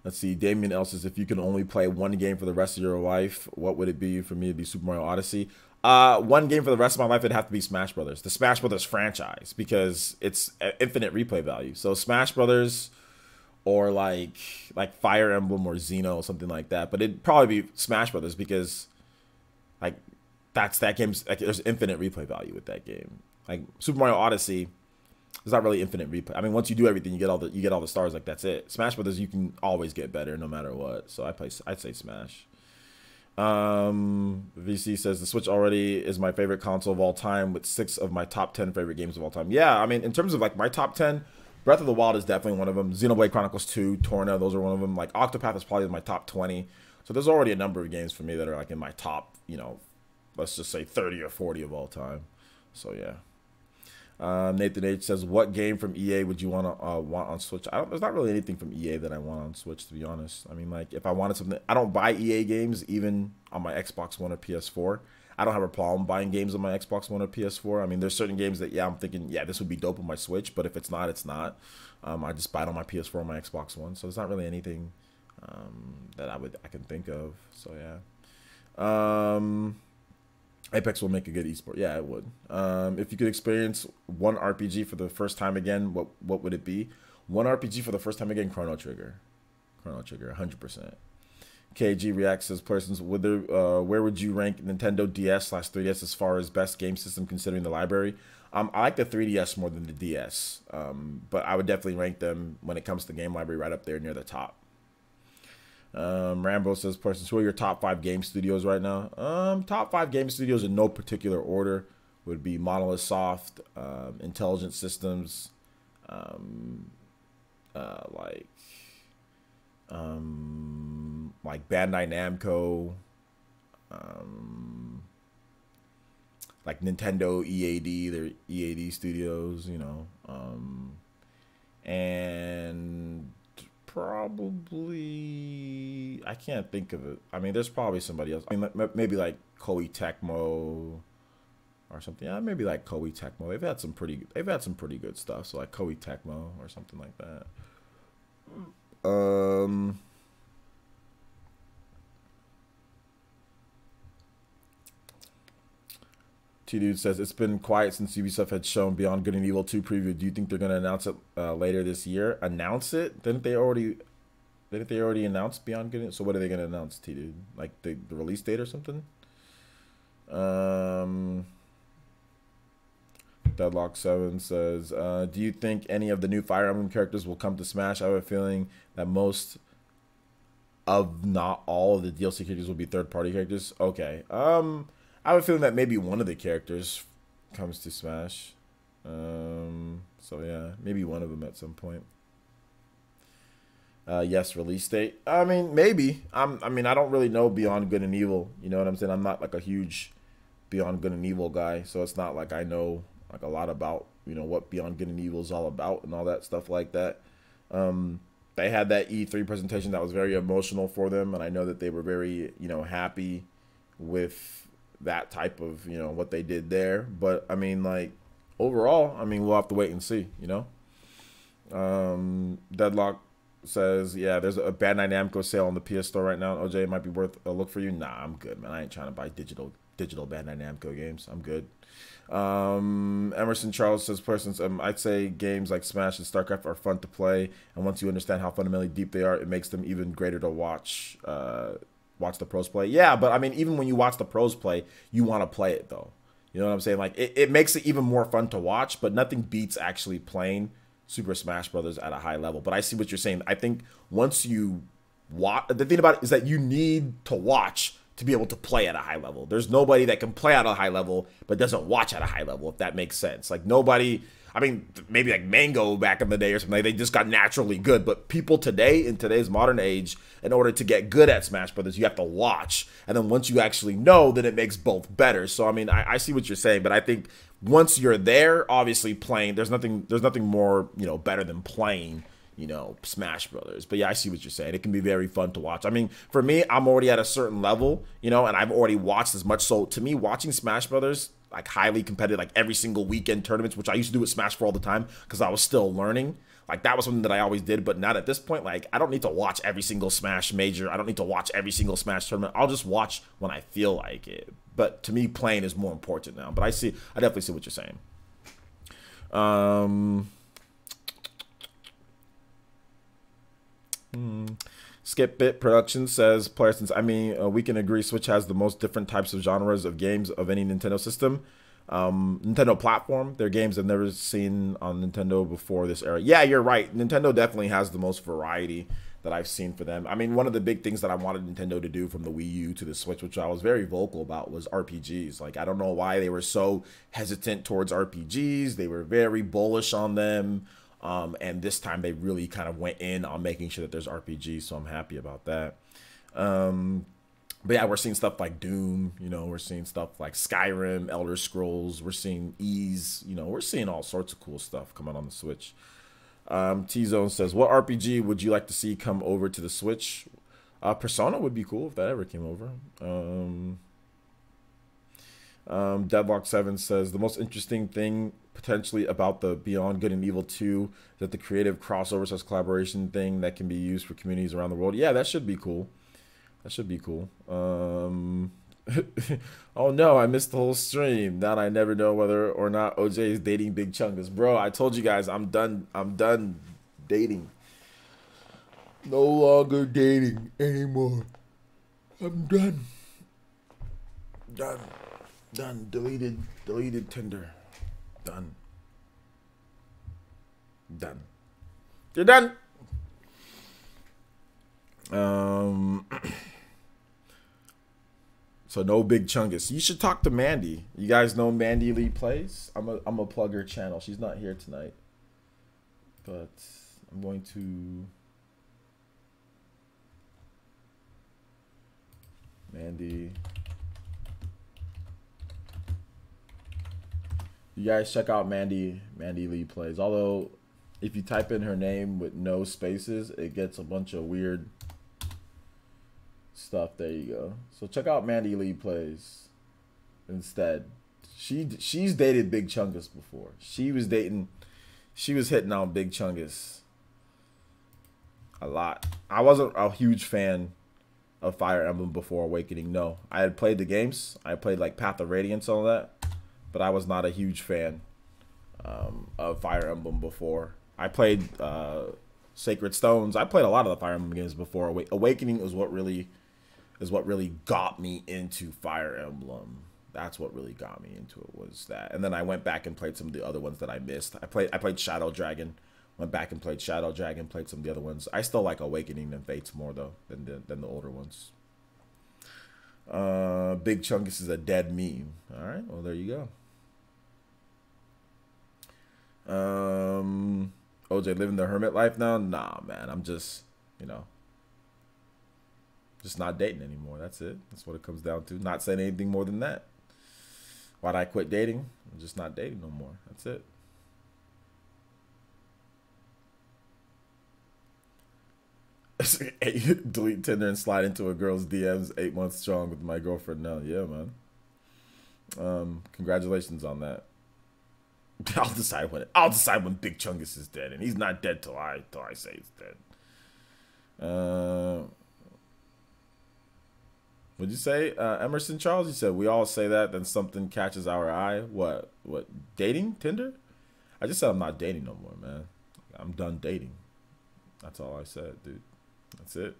Let's see. Damien L says, if you can only play one game for the rest of your life, what would it be? For me, it'd be Super Mario Odyssey. One game for the rest of my life, it'd have to be Smash Brothers, the Smash Brothers franchise, because it's infinite replay value. So Smash Brothers, or like Fire Emblem or Xeno or something like that. But it'd probably be Smash Brothers, because like that game's like, there's infinite replay value with that game. Like Super Mario Odyssey, it's not really infinite replay. I mean, once you do everything, you get all the stars. Like that's it. Smash Brothers, you can always get better no matter what. So I'd say Smash. VC says the Switch already is my favorite console of all time, with 6 of my top 10 favorite games of all time. Yeah, I mean, in terms of like my top 10, Breath of the Wild is definitely one of them. Xenoblade Chronicles 2, Torna, those are one of them. Like Octopath is probably in my top 20. So there's already a number of games for me that are like in my top, you know, let's just say 30 or 40 of all time. So yeah. Nathan H says, what game from EA would you want on Switch? There's not really anything from EA that I want on Switch, to be honest. I mean, like, if I wanted something, I don't buy EA games even on my Xbox One or PS4. I don't have a problem buying games on my Xbox One or PS4. I mean, there's certain games that, yeah, I'm thinking, yeah, this would be dope on my Switch, but if it's not, it's not. I just buy it on my PS4 or my Xbox One, so there's not really anything that I can think of. So yeah. Apex will make a good esport. Yeah, it would. If you could experience one RPG for the first time again, what would it be? One RPG for the first time again, Chrono Trigger. Chrono Trigger, 100%. KG reacts as persons. Where would you rank Nintendo DS/3DS as far as best game system considering the library? I like the 3DS more than the DS, but I would definitely rank them when it comes to game library right up there near the top. Rambo says, persons, who are your top 5 game studios right now? Top 5 game studios in no particular order would be Monolith Soft, Intelligent Systems, like Bandai Namco, like Nintendo EAD, their EAD studios, you know, and probably, I can't think of it. I mean, there's probably somebody else. I mean, maybe like Koei Tecmo or something. Yeah, maybe like Koei Tecmo. They've had some pretty good stuff. So like Koei Tecmo or something like that. T-Dude says, it's been quiet since Ubisoft had shown Beyond Good and Evil 2 preview. Do you think they're going to announce it later this year? Announce it? Didn't they already announce Beyond Good and Evil? So what are they going to announce, T-Dude? Like the release date or something? Deadlock 7 says, do you think any of the new Fire Emblem characters will come to Smash? I have a feeling that most of, not all of the DLC characters will be third-party characters. Okay. I have a feeling that maybe one of the characters comes to Smash. So yeah, maybe one of them at some point. Yes, release date. I mean, maybe. I mean, I don't really know Beyond Good and Evil. You know what I'm saying? I'm not like a huge Beyond Good and Evil guy, so it's not like I know like a lot about, you know, what Beyond Good and Evil is all about and all that stuff like that. They had that E3 presentation that was very emotional for them, and I know that they were very, you know, happy with that type of, you know, what they did there. But I mean, like, overall, I mean, we'll have to wait and see, you know. Deadlock says, yeah, there's a Bandai Namco sale on the PS Store right now. OJ, it might be worth a look for you. Nah, I'm good, man. I ain't trying to buy digital Bandai Namco games. I'm good. Emerson Charles says, persons, I'd say games like Smash and StarCraft are fun to play, and once you understand how fundamentally deep they are, it makes them even greater to watch the pros play. Yeah, but I mean, even when you watch the pros play, you want to play it though. You know what I'm saying? Like, it makes it even more fun to watch, but nothing beats actually playing Super Smash Brothers at a high level. But I see what you're saying. I think once you watch, the thing about it is that you need to watch to be able to play at a high level. There's nobody that can play at a high level but doesn't watch at a high level, if that makes sense. Like, nobody, I mean, maybe like Mango back in the day or something, like they just got naturally good. But people today, in today's modern age, in order to get good at Smash Brothers, you have to watch. And then once you actually know, then it makes both better. So, I mean, I see what you're saying, but I think once you're there, obviously playing, there's nothing more, you know, better than playing, you know, Smash Brothers. But yeah, I see what you're saying. It can be very fun to watch. I mean, for me, I'm already at a certain level, you know, and I've already watched as much. So to me, watching Smash Brothers, like highly competitive, like every single weekend tournaments, which I used to do with Smash 4 all the time because I was still learning. Like, that was something that I always did. But not at this point, like, I don't need to watch every single Smash major. I don't need to watch every single Smash tournament. I'll just watch when I feel like it. But to me, playing is more important now. But I definitely see what you're saying. Skip Bit Productions says, Parsons, I mean, we can agree Switch has the most different types of genres of games of any Nintendo system. Nintendo platform, their games I've never seen on Nintendo before this era. Yeah, you're right. Nintendo definitely has the most variety that I've seen for them. I mean, one of the big things that I wanted Nintendo to do from the Wii U to the Switch, which I was very vocal about, was RPGs. Like, I don't know why they were so hesitant towards RPGs. They were very bullish on them. And this time they really kind of went in on making sure that there's RPGs, so I'm happy about that. But yeah, we're seeing stuff like Doom, you know, we're seeing stuff like Skyrim, Elder Scrolls, we're seeing Ease, you know, we're seeing all sorts of cool stuff coming on the Switch. T-Zone says, what RPG would you like to see come over to the Switch? Persona would be cool if that ever came over. Deadlock 7 says, the most interesting thing potentially about the Beyond Good and Evil 2 is that the creative crossover / collaboration thing that can be used for communities around the world. Yeah, that should be cool. That should be cool. Oh no, I missed the whole stream. Now I never know whether or not OJ is dating Big Chungus. Bro, I told you guys I'm done dating. No longer dating anymore. I'm done. Done. Done. Deleted Tinder. Done. Done. You're done. So no Big Chungus. You should talk to Mandy. You guys know Mandy Lee Plays? I'm a plug her channel. She's not here tonight. But I'm going to Mandy. You guys check out Mandy Lee Plays. Although if you type in her name with no spaces, it gets a bunch of weird stuff. There you go. So check out Mandy Lee Plays instead. She's dated Big Chungus before. She was hitting on Big Chungus a lot. I wasn't a huge fan of Fire Emblem before Awakening. No, I had played the games. I played like Path of Radiance, all that, but I was not a huge fan of Fire Emblem before. I played Sacred Stones. I played a lot of the Fire Emblem games before. Awakening is what really got me into Fire Emblem. That's what really got me into it, was that. And then I went back and played some of the other ones that I missed. I played Shadow Dragon. Went back and played Shadow Dragon. Played some of the other ones. I still like Awakening and Fates more though than the older ones. Big Chungus is a dead meme. All right. Well, there you go. OJ living the hermit life now? Nah, man. I'm just, just not dating anymore. That's it. That's what it comes down to. Not saying anything more than that. Why'd I quit dating? I'm just not dating no more. That's it. Delete Tinder and slide into a girl's DMs 8 months strong with my girlfriend now. Yeah, man. Congratulations on that. I'll decide when Big Chungus is dead, and he's not dead till I say he's dead. What'd you say, Emerson Charles? You said we all say that, then something catches our eye. What? Dating? Tinder? I just said I'm not dating no more, man. I'm done dating. That's all I said, dude. That's it.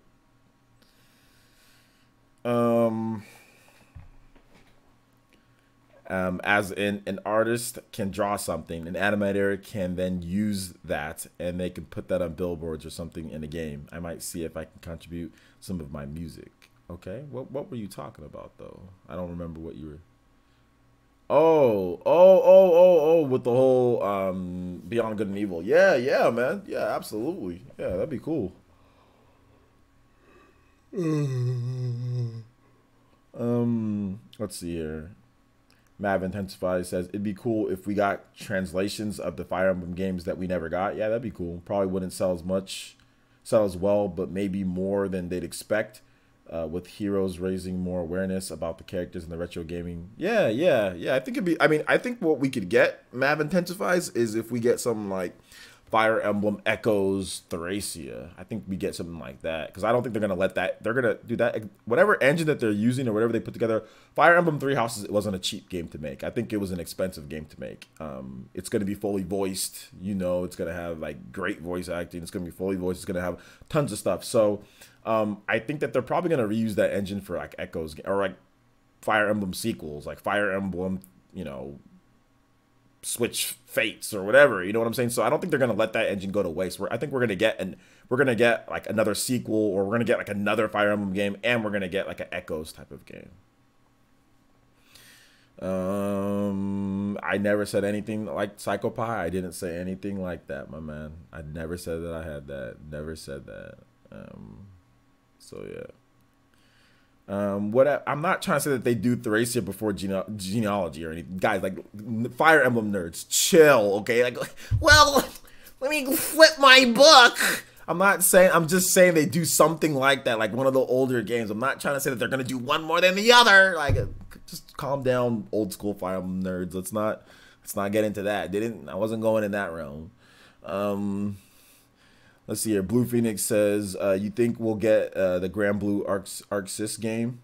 As in, an artist can draw something, an animator can then use that, and they can put that on billboards or something in a game. I might see if I can contribute some of my music. Okay, what were you talking about though? I don't remember what you were. Oh, with the whole Beyond Good and Evil. Yeah, man. Yeah, absolutely. Yeah, that'd be cool. Let's see here. Mav Intensify says it'd be cool if we got translations of the Fire Emblem games that we never got. Yeah, that'd be cool. Probably wouldn't sell as well, but maybe more than they'd expect. With heroes raising more awareness about the characters in the retro gaming. Yeah. I think it'd be. I think what we could get, Mav Intensifies, is if we get something like Fire Emblem Echoes Thracia. I think we get something like that, because I don't think they're gonna let that. They're gonna do that. Whatever engine that they're using or whatever they put together. Fire Emblem Three Houses, it wasn't a cheap game to make. I think it was an expensive game to make. It's gonna be fully voiced. It's gonna have like great voice acting. It's gonna be fully voiced. It's gonna have tons of stuff. So. I think that they're probably going to reuse that engine for like Echoes or like Fire Emblem sequels, like Fire Emblem, Switch Fates or whatever. You know what I'm saying? So I don't think they're going to let that engine go to waste. I think we're going to get like another sequel, or we're going to get like another Fire Emblem game, and we're going to get like an Echoes type of game. I never said anything like Psychopie. I didn't say anything like that, my man. I never said that I had that. Never said that. So yeah. I'm not trying to say that they do Thracia before genealogy or anything. Guys, like Fire Emblem nerds, chill, okay? Like, well, let me flip my book. I'm just saying they do something like that, like one of the older games. I'm not trying to say that they're gonna do one more than the other. Like, just calm down, old school Fire Emblem nerds. Let's not get into that. I wasn't going in that realm. Let's see here. Blue Phoenix says, you think we'll get the Grand Blue Arxis game?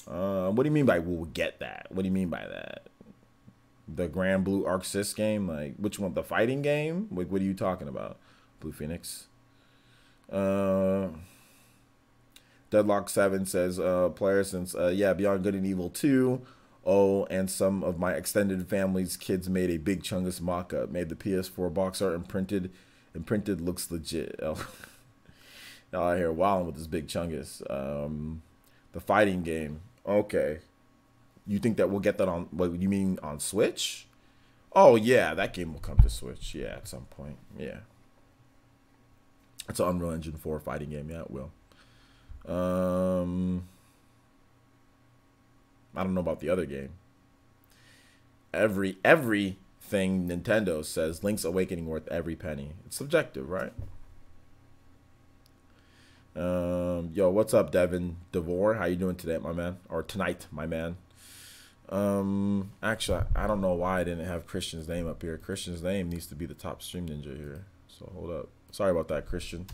What do you mean by we'll get that? What do you mean by that? The Grand Blue Arxis game? Like, which one? The fighting game? Like, what are you talking about, Blue Phoenix? Deadlock 7 says, player since, yeah, Beyond Good and Evil 2. Oh, and some of my extended family's kids made a Big Chungus mock-up. Made the PS4 box art and printed looks legit. Oh. Y'all out here wilding with this Big Chungus. The fighting game. Okay. You think that we'll get that on, what you mean on Switch? Oh, yeah, that game will come to Switch. Yeah, at some point. Yeah. It's an Unreal Engine 4 fighting game. Yeah, it will. I don't know about the other game. Everything Nintendo says Link's Awakening worth every penny. It's subjective, right? Yo, what's up, Devin DeVore? How you doing today, my man? Or tonight, my man? Actually, I don't know why I didn't have Christian's name up here. Christian's name needs to be the top stream ninja here. So hold up. Sorry about that, Christian.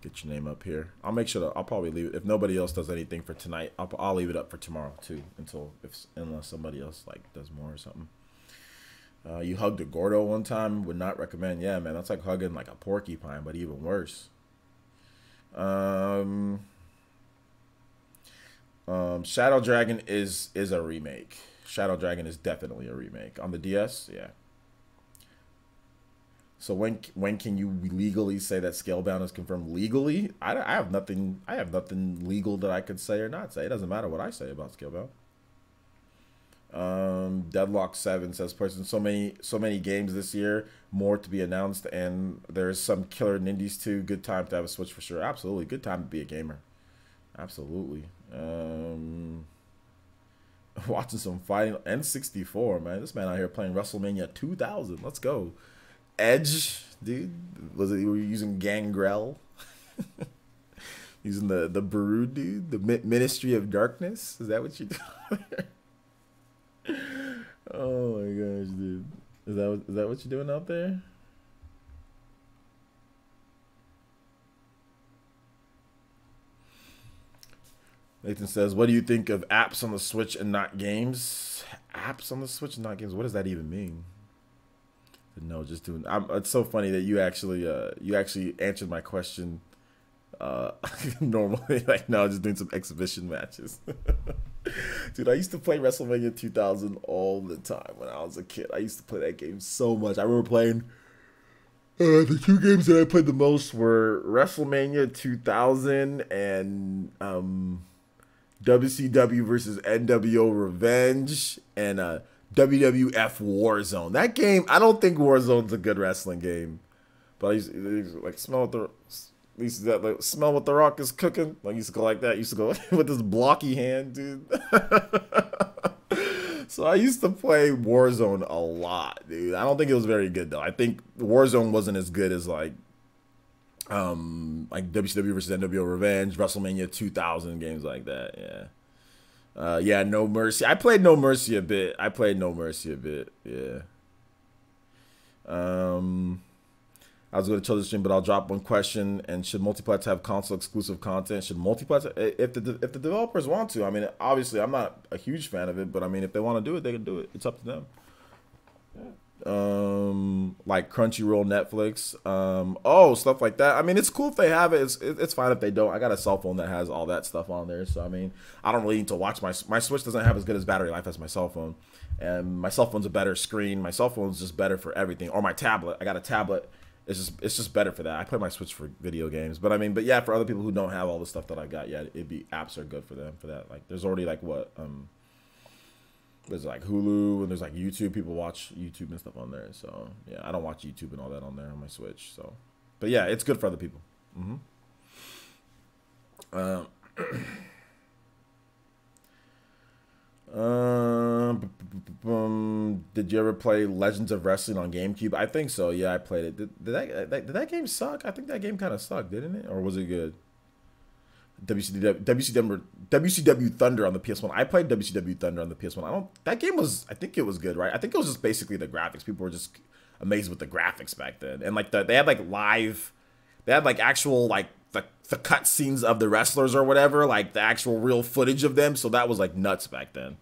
Get your name up here. I'll make sure I'll probably leave it. If nobody else does anything for tonight, I'll leave it up for tomorrow too, unless somebody else like does more or something. You hugged a Gordo one time. Would not recommend. Yeah, man, that's like hugging like a porcupine, but even worse. Shadow Dragon is a remake. Shadow Dragon is definitely a remake on the DS. Yeah. So when can you legally say that Scalebound is confirmed legally? I have nothing legal that I could say or not say. It doesn't matter what I say about Scalebound. Deadlock 7 says, person, so many games this year, more to be announced, and there's some killer indies too. Good time to have a Switch for sure. Absolutely, good time to be a gamer. Absolutely. Watching some fighting. N64, man. This man out here playing WrestleMania 2000. Let's go. Edge, dude. Was it, were you using Gangrel? Using the Brood, dude? The Ministry of Darkness? Is that what you do? Oh my gosh, dude. Is that what you're doing out there? Nathan says, what do you think of apps on the Switch and not games? Apps on the Switch and not games? What does that even mean? No, just doing. It's so funny that you actually answered my question normally. Like, no, just doing some exhibition matches. Dude, I used to play WrestleMania 2000 all the time when I was a kid. I used to play that game so much. I remember playing the two games that I played the most were WrestleMania 2000 and WCW versus NWO Revenge and WWF Warzone. That game, I don't think Warzone's a good wrestling game, but I used to like smell what the Rock is cooking. Like, I used to go like that. I used to go with this blocky hand, dude. So I used to play Warzone a lot, dude. I don't think it was very good though. I think Warzone wasn't as good as like WCW versus NWO Revenge, WrestleMania 2000, games like that. Yeah. Yeah, No Mercy. I played No Mercy a bit. Yeah. I was going to chill the stream, but I'll drop one question. And should multiplats have console exclusive content? Should multiplats, if the developers want to? I mean, obviously, I'm not a huge fan of it, but I mean, if they want to do it, they can do it. It's up to them. Like Crunchyroll, Netflix, stuff like that. I mean, it's cool if they have it. It's fine if they don't. I got a cell phone that has all that stuff on there, so I mean, I don't really need to watch my Switch doesn't have as good as battery life as my cell phone, and my cell phone's a better screen. My cell phone's just better for everything. Or my tablet. I got a tablet. It's just better for that. I play my Switch for video games, but I mean, yeah, for other people who don't have all the stuff that I got, yeah, apps are good for them for that. Like, there's already like there's like Hulu and there's like YouTube. People watch YouTube and stuff on there. So yeah, I don't watch YouTube and all that on there on my Switch. So, but yeah, it's good for other people. Did you ever play Legends of Wrestling on GameCube? I think so. Yeah, I played it. Did that game suck? I think that game kind of sucked, didn't it? Or was it good? WCW Thunder on the PS1. I played WCW Thunder on the PS1. I think it was good, right? I think it was just basically the graphics. People were just amazed with the graphics back then. And like they had actual like the cut scenes of the wrestlers or whatever, like the actual real footage of them. So that was like nuts back then.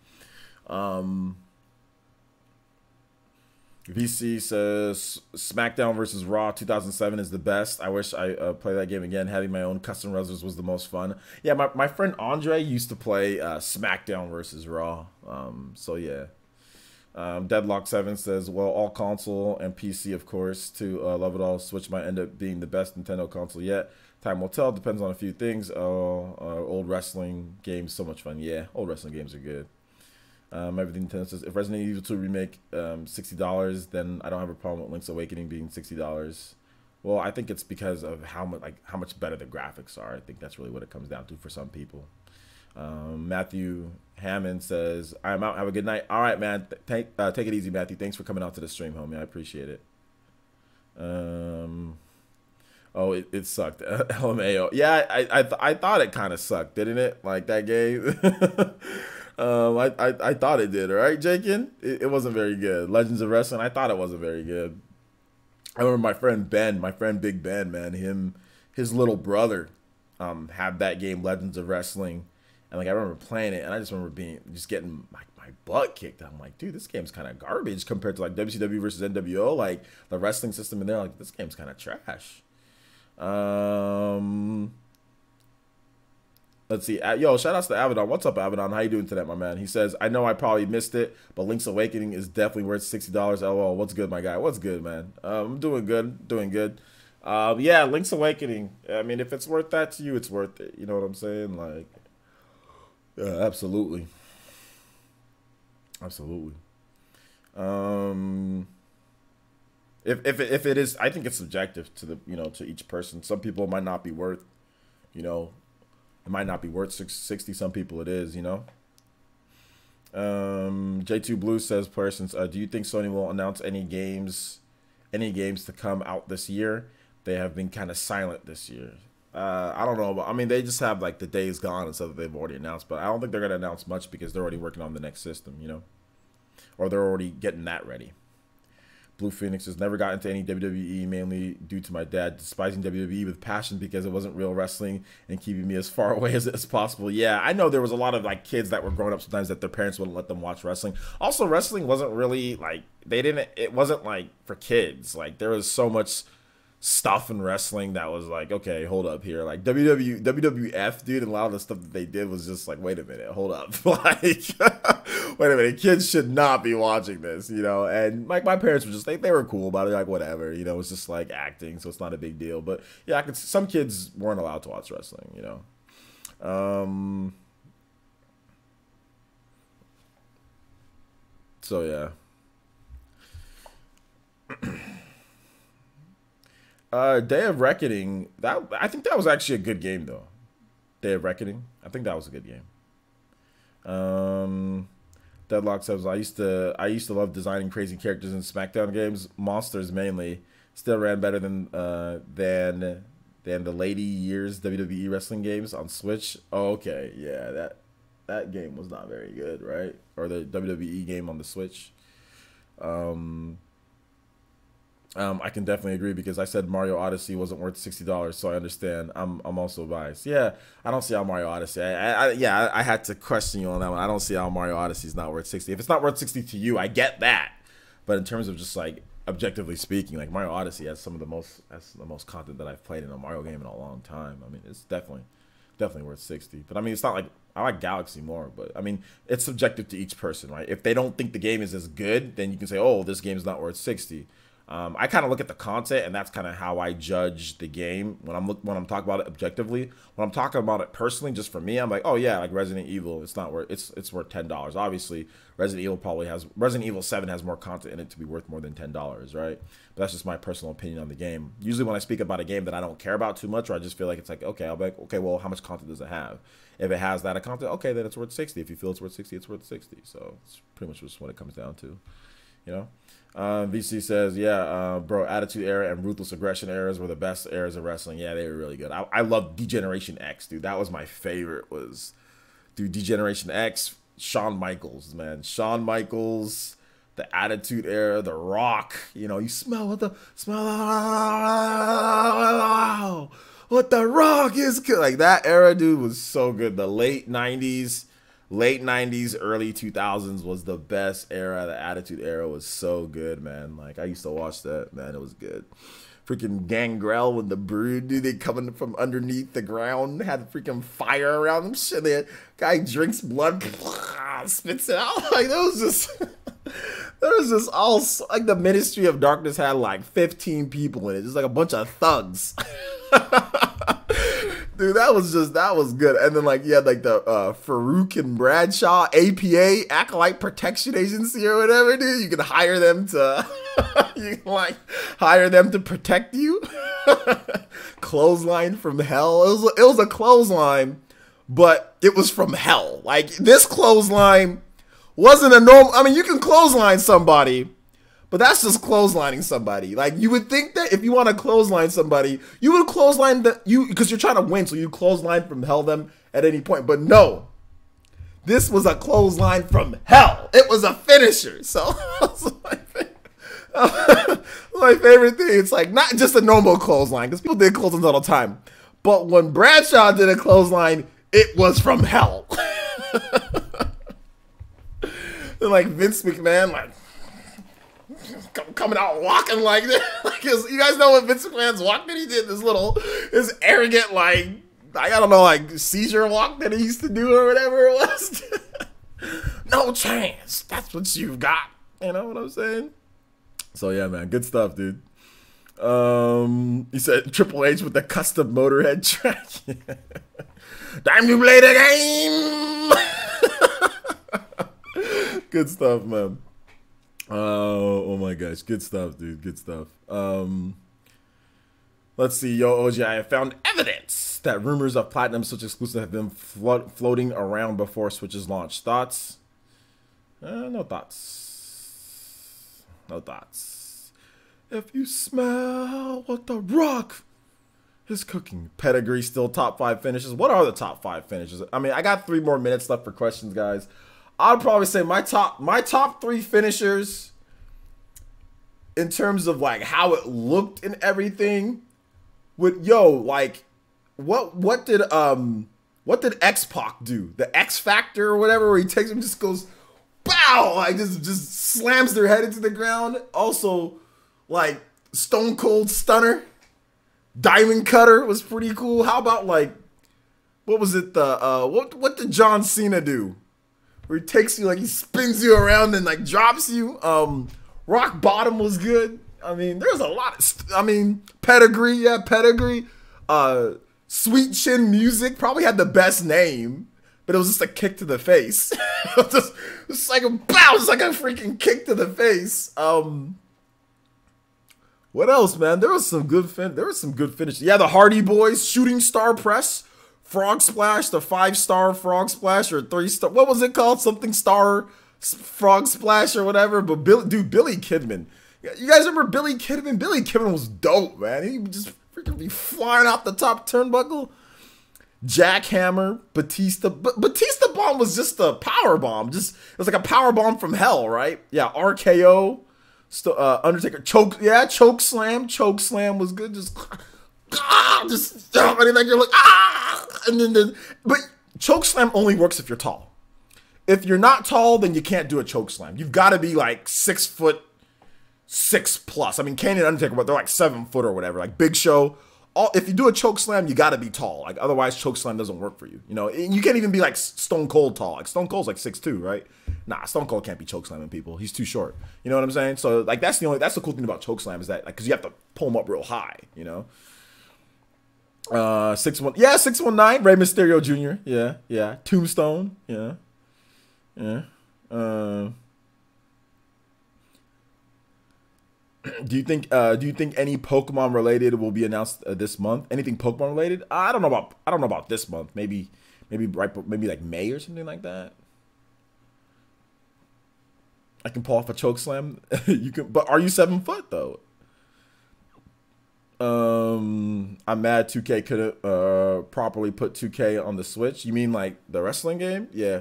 VC says SmackDown versus Raw 2007 is the best. I wish I play that game again. Having my own custom wrestlers was the most fun. Yeah, my friend Andre used to play SmackDown versus Raw. So yeah. Deadlock7 says, well, all console and PC, of course, to love it all. Switch might end up being the best Nintendo console yet. Time will tell. Depends on a few things. Old wrestling games, so much fun. Yeah, old wrestling games are good. Everything Nintendo says, if Resident Evil 2 remake $60, then I don't have a problem with Link's Awakening being $60. Well, I think it's because of how much better the graphics are. I think that's really what it comes down to for some people. Matthew Hammond says, I'm out. Have a good night. All right, man. Take it easy, Matthew. Thanks for coming out to the stream, homie. I appreciate it. Oh, it sucked. LMAO. Yeah, I thought it kind of sucked, didn't it? Like that game. I thought it did, right, Jakin? It wasn't very good. Legends of Wrestling, I thought it wasn't very good. I remember my friend Big Ben, man, his little brother had that game, Legends of Wrestling. And like I remember playing it, and I just remember getting my butt kicked. I'm like, dude, this game's kind of garbage compared to like WCW versus NWO. Like the wrestling system in there, like this game's kind of trash. Let's see. Yo, shout outs to Avedon. What's up, Avedon? How you doing today, my man? He says, I know I probably missed it, but Link's Awakening is definitely worth $60. LOL. What's good, my guy? What's good, man? I'm doing good. Doing good. Yeah, Link's Awakening. I mean, if it's worth that to you, it's worth it. You know what I'm saying? Like, yeah, absolutely. Absolutely. If it is, I think it's subjective to to each person. Some people it might not be worth, it might not be worth 60. Some people it is, J2 Blue says, persons, do you think Sony will announce any games to come out this year? They have been kind of silent this year. I don't know. I mean, they just have like the Days Gone and stuff that they've already announced, but I don't think they're going to announce much because they're already working on the next system, or they're already getting that ready. Blue Phoenix has never got into any WWE, mainly due to my dad despising WWE with passion because it wasn't real wrestling and keeping me as far away as possible. Yeah, I know there was a lot of like kids that were growing up sometimes that their parents wouldn't let them watch wrestling. Also, wrestling wasn't really like it wasn't like for kids. Like there was so much stuff in wrestling that was like, okay, hold up here. Like WWF, dude, and a lot of the stuff that they did was just like, wait a minute, hold up. Like, wait a minute, kids should not be watching this, And like my parents were just like, they were cool about it, like whatever, it's just like acting, so it's not a big deal. But yeah, some kids weren't allowed to watch wrestling, So yeah. Day of Reckoning, I think that was actually a good game though. Day of Reckoning, I think that was a good game. Deadlock says, I used to love designing crazy characters in SmackDown games, monsters mainly. Still ran better than the lady years WWE wrestling games on Switch. Oh, okay, yeah, that game was not very good, right? Or the WWE game on the Switch. I can definitely agree because I said Mario Odyssey wasn't worth $60, so I understand. I'm also biased. Yeah, I don't see how Mario Odyssey. I had to question you on that one. I don't see how Mario Odyssey is not worth 60. If it's not worth 60 to you, I get that. But in terms of just like objectively speaking, like Mario Odyssey has the most content that I've played in a Mario game in a long time. I mean, it's definitely worth 60. But I mean, it's not like I like Galaxy more, but I mean, it's subjective to each person, right? If they don't think the game is as good, then you can say, oh, this game's not worth 60. I kind of look at the content, and that's kind of how I judge the game when I'm talking about it objectively. When I'm talking about it personally, just for me, I'm like, oh yeah, like Resident Evil, it's worth $10. Obviously, Resident Evil 7 has more content in it to be worth more than $10, right? But that's just my personal opinion on the game. Usually, when I speak about a game that I don't care about too much, or I just feel like it's like, okay, I'll be like, okay, well, how much content does it have? If it has that content, okay, then it's worth 60. If you feel it's worth 60, it's worth 60. So it's pretty much just what it comes down to, VC says, yeah, bro, Attitude Era and Ruthless Aggression eras were the best eras of wrestling. Yeah, they were really good. I love Degeneration X, dude. That was my favorite. Degeneration X, Shawn Michaels, man. Shawn Michaels, the Attitude Era, The Rock. You smell what the Rock is good. Like that era, dude, was so good. The late 90s. late 90s, early 2000s was the best era. The Attitude Era was so good, man. Like, I used to watch that, man. It was good. Freaking Gangrel with the Brood, dude. They coming from underneath the ground, had freaking fire around them. Shit, the guy drinks blood, spits it out. Like, that was just, there was just all, like, the Ministry of Darkness had like 15 people in it. Just like a bunch of thugs. Dude, that was good. And then, like, you had, like, the Farouk and Bradshaw APA, Acolyte Protection Agency or whatever, dude. You can hire them to, you can, like, hire them to protect you. Clothesline from hell. It was a clothesline, but it was from hell. Like, this clothesline wasn't a normal, I mean, you can clothesline somebody, but that's just clotheslining somebody. Like, you would think that if you want to clothesline somebody, you would clothesline because you're trying to win, so you clothesline from hell them at any point. But no, this was a clothesline from hell. It was a finisher. So my favorite thing. It's like not just a normal clothesline, because people did clotheslines all the time. But when Bradshaw did a clothesline, it was from hell. And like Vince McMahon, like, coming out walking like this. Like, you guys know what Vince McMahon's walk that he did? This arrogant, like, I don't know, like, seizure walk that he used to do or whatever it was. No chance. That's what you've got. You know what I'm saying? So, yeah, man. Good stuff, dude. He said Triple H with the custom Motorhead track. Time to play the game. Good stuff, man. Oh my gosh, good stuff, dude. Good stuff. Let's see, yo, OG, I have found evidence that rumors of Platinum Switch exclusive have been floating around before Switch's launch. Thoughts? No thoughts. No thoughts. If you smell what the Rock is cooking. Pedigree still top 5 finishes. What are the top 5 finishes? I mean, I got 3 more minutes left for questions, guys. I'd probably say my top 3 finishers in terms of like how it looked and everything would, like, what did X-Pac do? The X Factor or whatever, where he takes him, just goes bow, like just slams their head into the ground. Also, like, Stone Cold Stunner, Diamond Cutter was pretty cool. How about, like, what was it, what did John Cena do? Where he takes you, like, he spins you around and, like, drops you. Rock Bottom was good. I mean, there's a lot of, Pedigree, yeah, Pedigree. Sweet Chin Music probably had the best name, but it was just a kick to the face. Just like a bow, just like a freaking kick to the face. What else, man? There was some good finishes. Yeah, the Hardy Boys, Shooting Star Press. Frog Splash, the 5-star Frog Splash, or 3-star, what was it called? Something Star Frog Splash or whatever. But Billy Kidman. You guys remember Billy Kidman? Billy Kidman was dope, man. He would just freaking be flying off the top turnbuckle. Jackhammer, Batista. Batista Bomb was just a power bomb. It was like a power bomb from hell, right? Yeah, RKO. Undertaker. Choke Slam. Choke Slam was good. Like you're like, but choke slam only works if you're tall. If you're not tall, then you can't do a choke slam. You've got to be like 6'6" plus. I mean, Kane and Undertaker, but they're like 7 foot or whatever. Like Big Show. If you do a choke slam, you got to be tall. Like, otherwise, choke slam doesn't work for you. You know, you can't even be like Stone Cold tall. Like Stone Cold's like 6'2", right? Nah, Stone Cold can't be choke slamming people. He's too short. You know what I'm saying? So like that's the cool thing about choke slam is that, like, because you have to pull them up real high. You know. 619, Rey Mysterio Jr. Yeah. Tombstone, yeah. Do you think any Pokemon related will be announced this month? Anything Pokemon related? I don't know about this month. Maybe like May or something like that. I can pull off a choke slam. You can, but are you 7 foot though? I'm mad 2K couldn't properly put 2K on the Switch. You mean like the wrestling game? Yeah.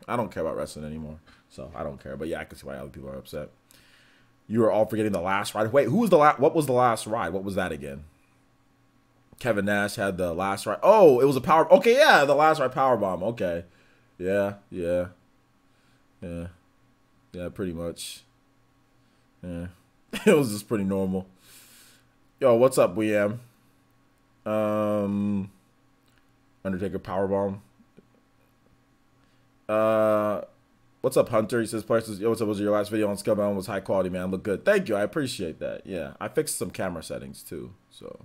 I don't care about wrestling anymore, so I don't care. But yeah, I can see why other people are upset. You are all forgetting the last ride. Wait, what was the last ride? What was that again? Kevin Nash had the last ride. Oh, it was a power. Okay, yeah, the last ride power bomb. Okay. Yeah, yeah, yeah, yeah, pretty much. Yeah. It was just pretty normal. Yo, what's up, WM? Undertaker powerbomb. What's up, Hunter? He says, "Prices. Yo, what's up? Was your last video on Scalebound was high quality, man? Look good. Thank you. I appreciate that. Yeah, I fixed some camera settings too. So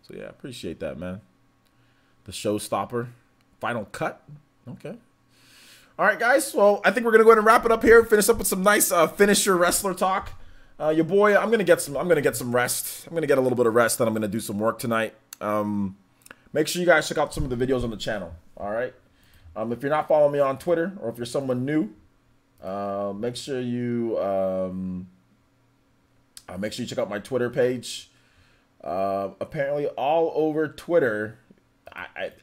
yeah, appreciate that, man. The showstopper, final cut. Okay. All right, guys. Well, I think we're gonna go ahead and wrap it up here. Finish up with some nice finisher wrestler talk. Your boy, I'm gonna get some rest. I'm gonna get a little bit of rest, then I'm gonna do some work tonight. Make sure you guys check out some of the videos on the channel. All right. If you're not following me on Twitter, or if you're someone new, make sure you check out my Twitter page. Apparently, all over Twitter,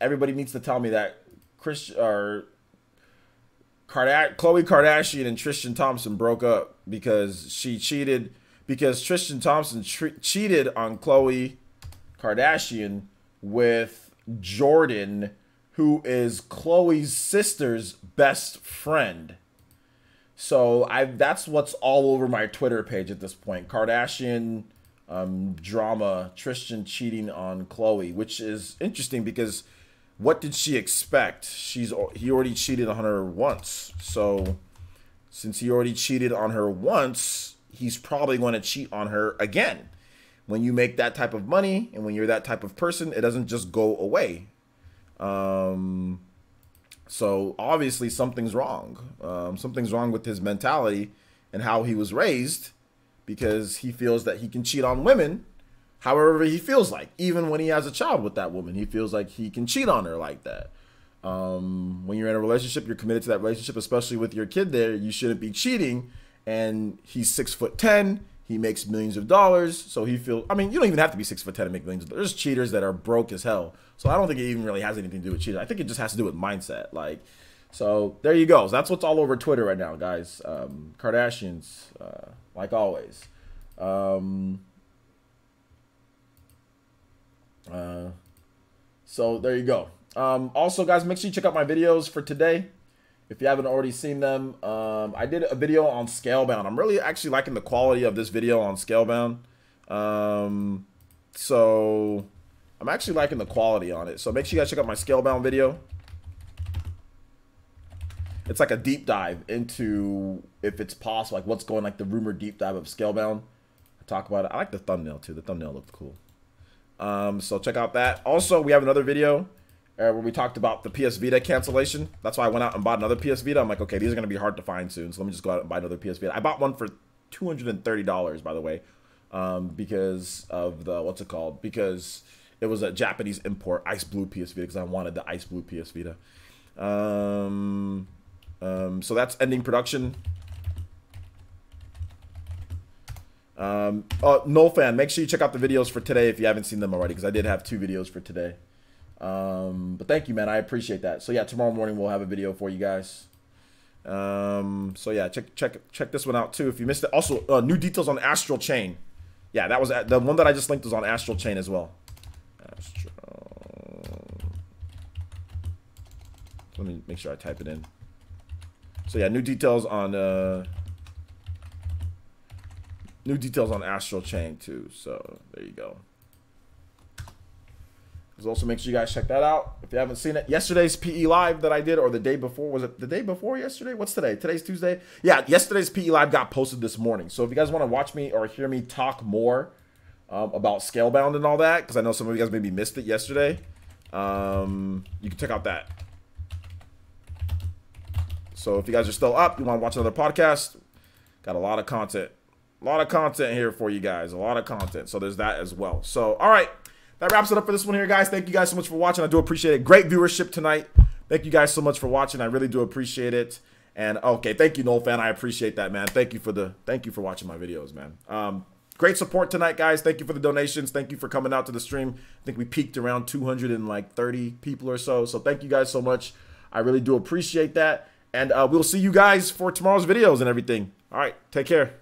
everybody needs to tell me that Khloe Kardashian and Tristan Thompson broke up because she cheated. Because Tristan Thompson cheated on Khloe Kardashian with Jordan, who is Khloe's sister's best friend. So that's what's all over my Twitter page at this point. Kardashian drama, Tristan cheating on Khloe, which is interesting because what did she expect? He already cheated on her once. So since he already cheated on her once, he's probably going to cheat on her again. When you make that type of money and when you're that type of person, it doesn't just go away. So obviously something's wrong. Something's wrong with his mentality and how he was raised, because he feels that he can cheat on women however he feels like. Even when he has a child with that woman, he feels like he can cheat on her like that. When you're in a relationship, you're committed to that relationship, especially with your kid there, you shouldn't be cheating. And he's 6'10". He makes millions of dollars. So he feels, I mean, you don't even have to be 6'10" to make millions of dollars. There's cheaters that are broke as hell. So I don't think it even really has anything to do with cheating. I think it just has to do with mindset. Like, so there you go. So that's what's all over Twitter right now, guys. Kardashians, like always. So there you go. Also, guys, make sure you check out my videos for today. If you haven't already seen them, I did a video on Scalebound. I'm really actually liking the quality of this video on Scalebound. So I'm actually liking the quality on it. So make sure you guys check out my Scalebound video. It's like a deep dive into, if it's possible, like what's going, like the rumored deep dive of Scalebound. I talk about it. I like the thumbnail too. The thumbnail looked cool. So check out that. Also, we have another video where we talked about the PS Vita cancellation. That's why I went out and bought another PS Vita. I'm like, okay, these are going to be hard to find soon, so let me just go out and buy another PS Vita. I bought one for $230, by the way, because of the, what's it called? Because it was a Japanese import, Ice Blue PS Vita, because I wanted the Ice Blue PS Vita. So that's ending production. No fan, make sure you check out the videos for today if you haven't seen them already, because I did have 2 videos for today. But thank you, man. I appreciate that. So yeah, tomorrow morning we'll have a video for you guys. So yeah, check this one out too if you missed it. Also, new details on Astral Chain. Yeah, that was the one that I just linked was on Astral Chain as well. Let me make sure I type it in. So yeah, new details on Astral Chain too. So there you go. Also, make sure you guys check that out if you haven't seen it. Yesterday's PE Live that I did, or the day before, was it the day before yesterday? What's today? Today's Tuesday. Yeah, yesterday's PE Live got posted this morning. So if you guys want to watch me or hear me talk more about Scalebound and all that, because I know some of you guys maybe missed it yesterday, you can check out that. So if you guys are still up, you want to watch another podcast, got a lot of content. A lot of content here for you guys. A lot of content. So there's that as well. So, all right. That wraps it up for this one here, guys. Thank you guys so much for watching. I do appreciate it. Great viewership tonight. Thank you guys so much for watching. I really do appreciate it. And okay, thank you, Noel Fan. I appreciate that, man. Thank you for watching my videos, man. Great support tonight, guys. Thank you for the donations. Thank you for coming out to the stream. I think we peaked around 230 people or so. So thank you guys so much. I really do appreciate that. And we'll see you guys for tomorrow's videos and everything. All right, take care.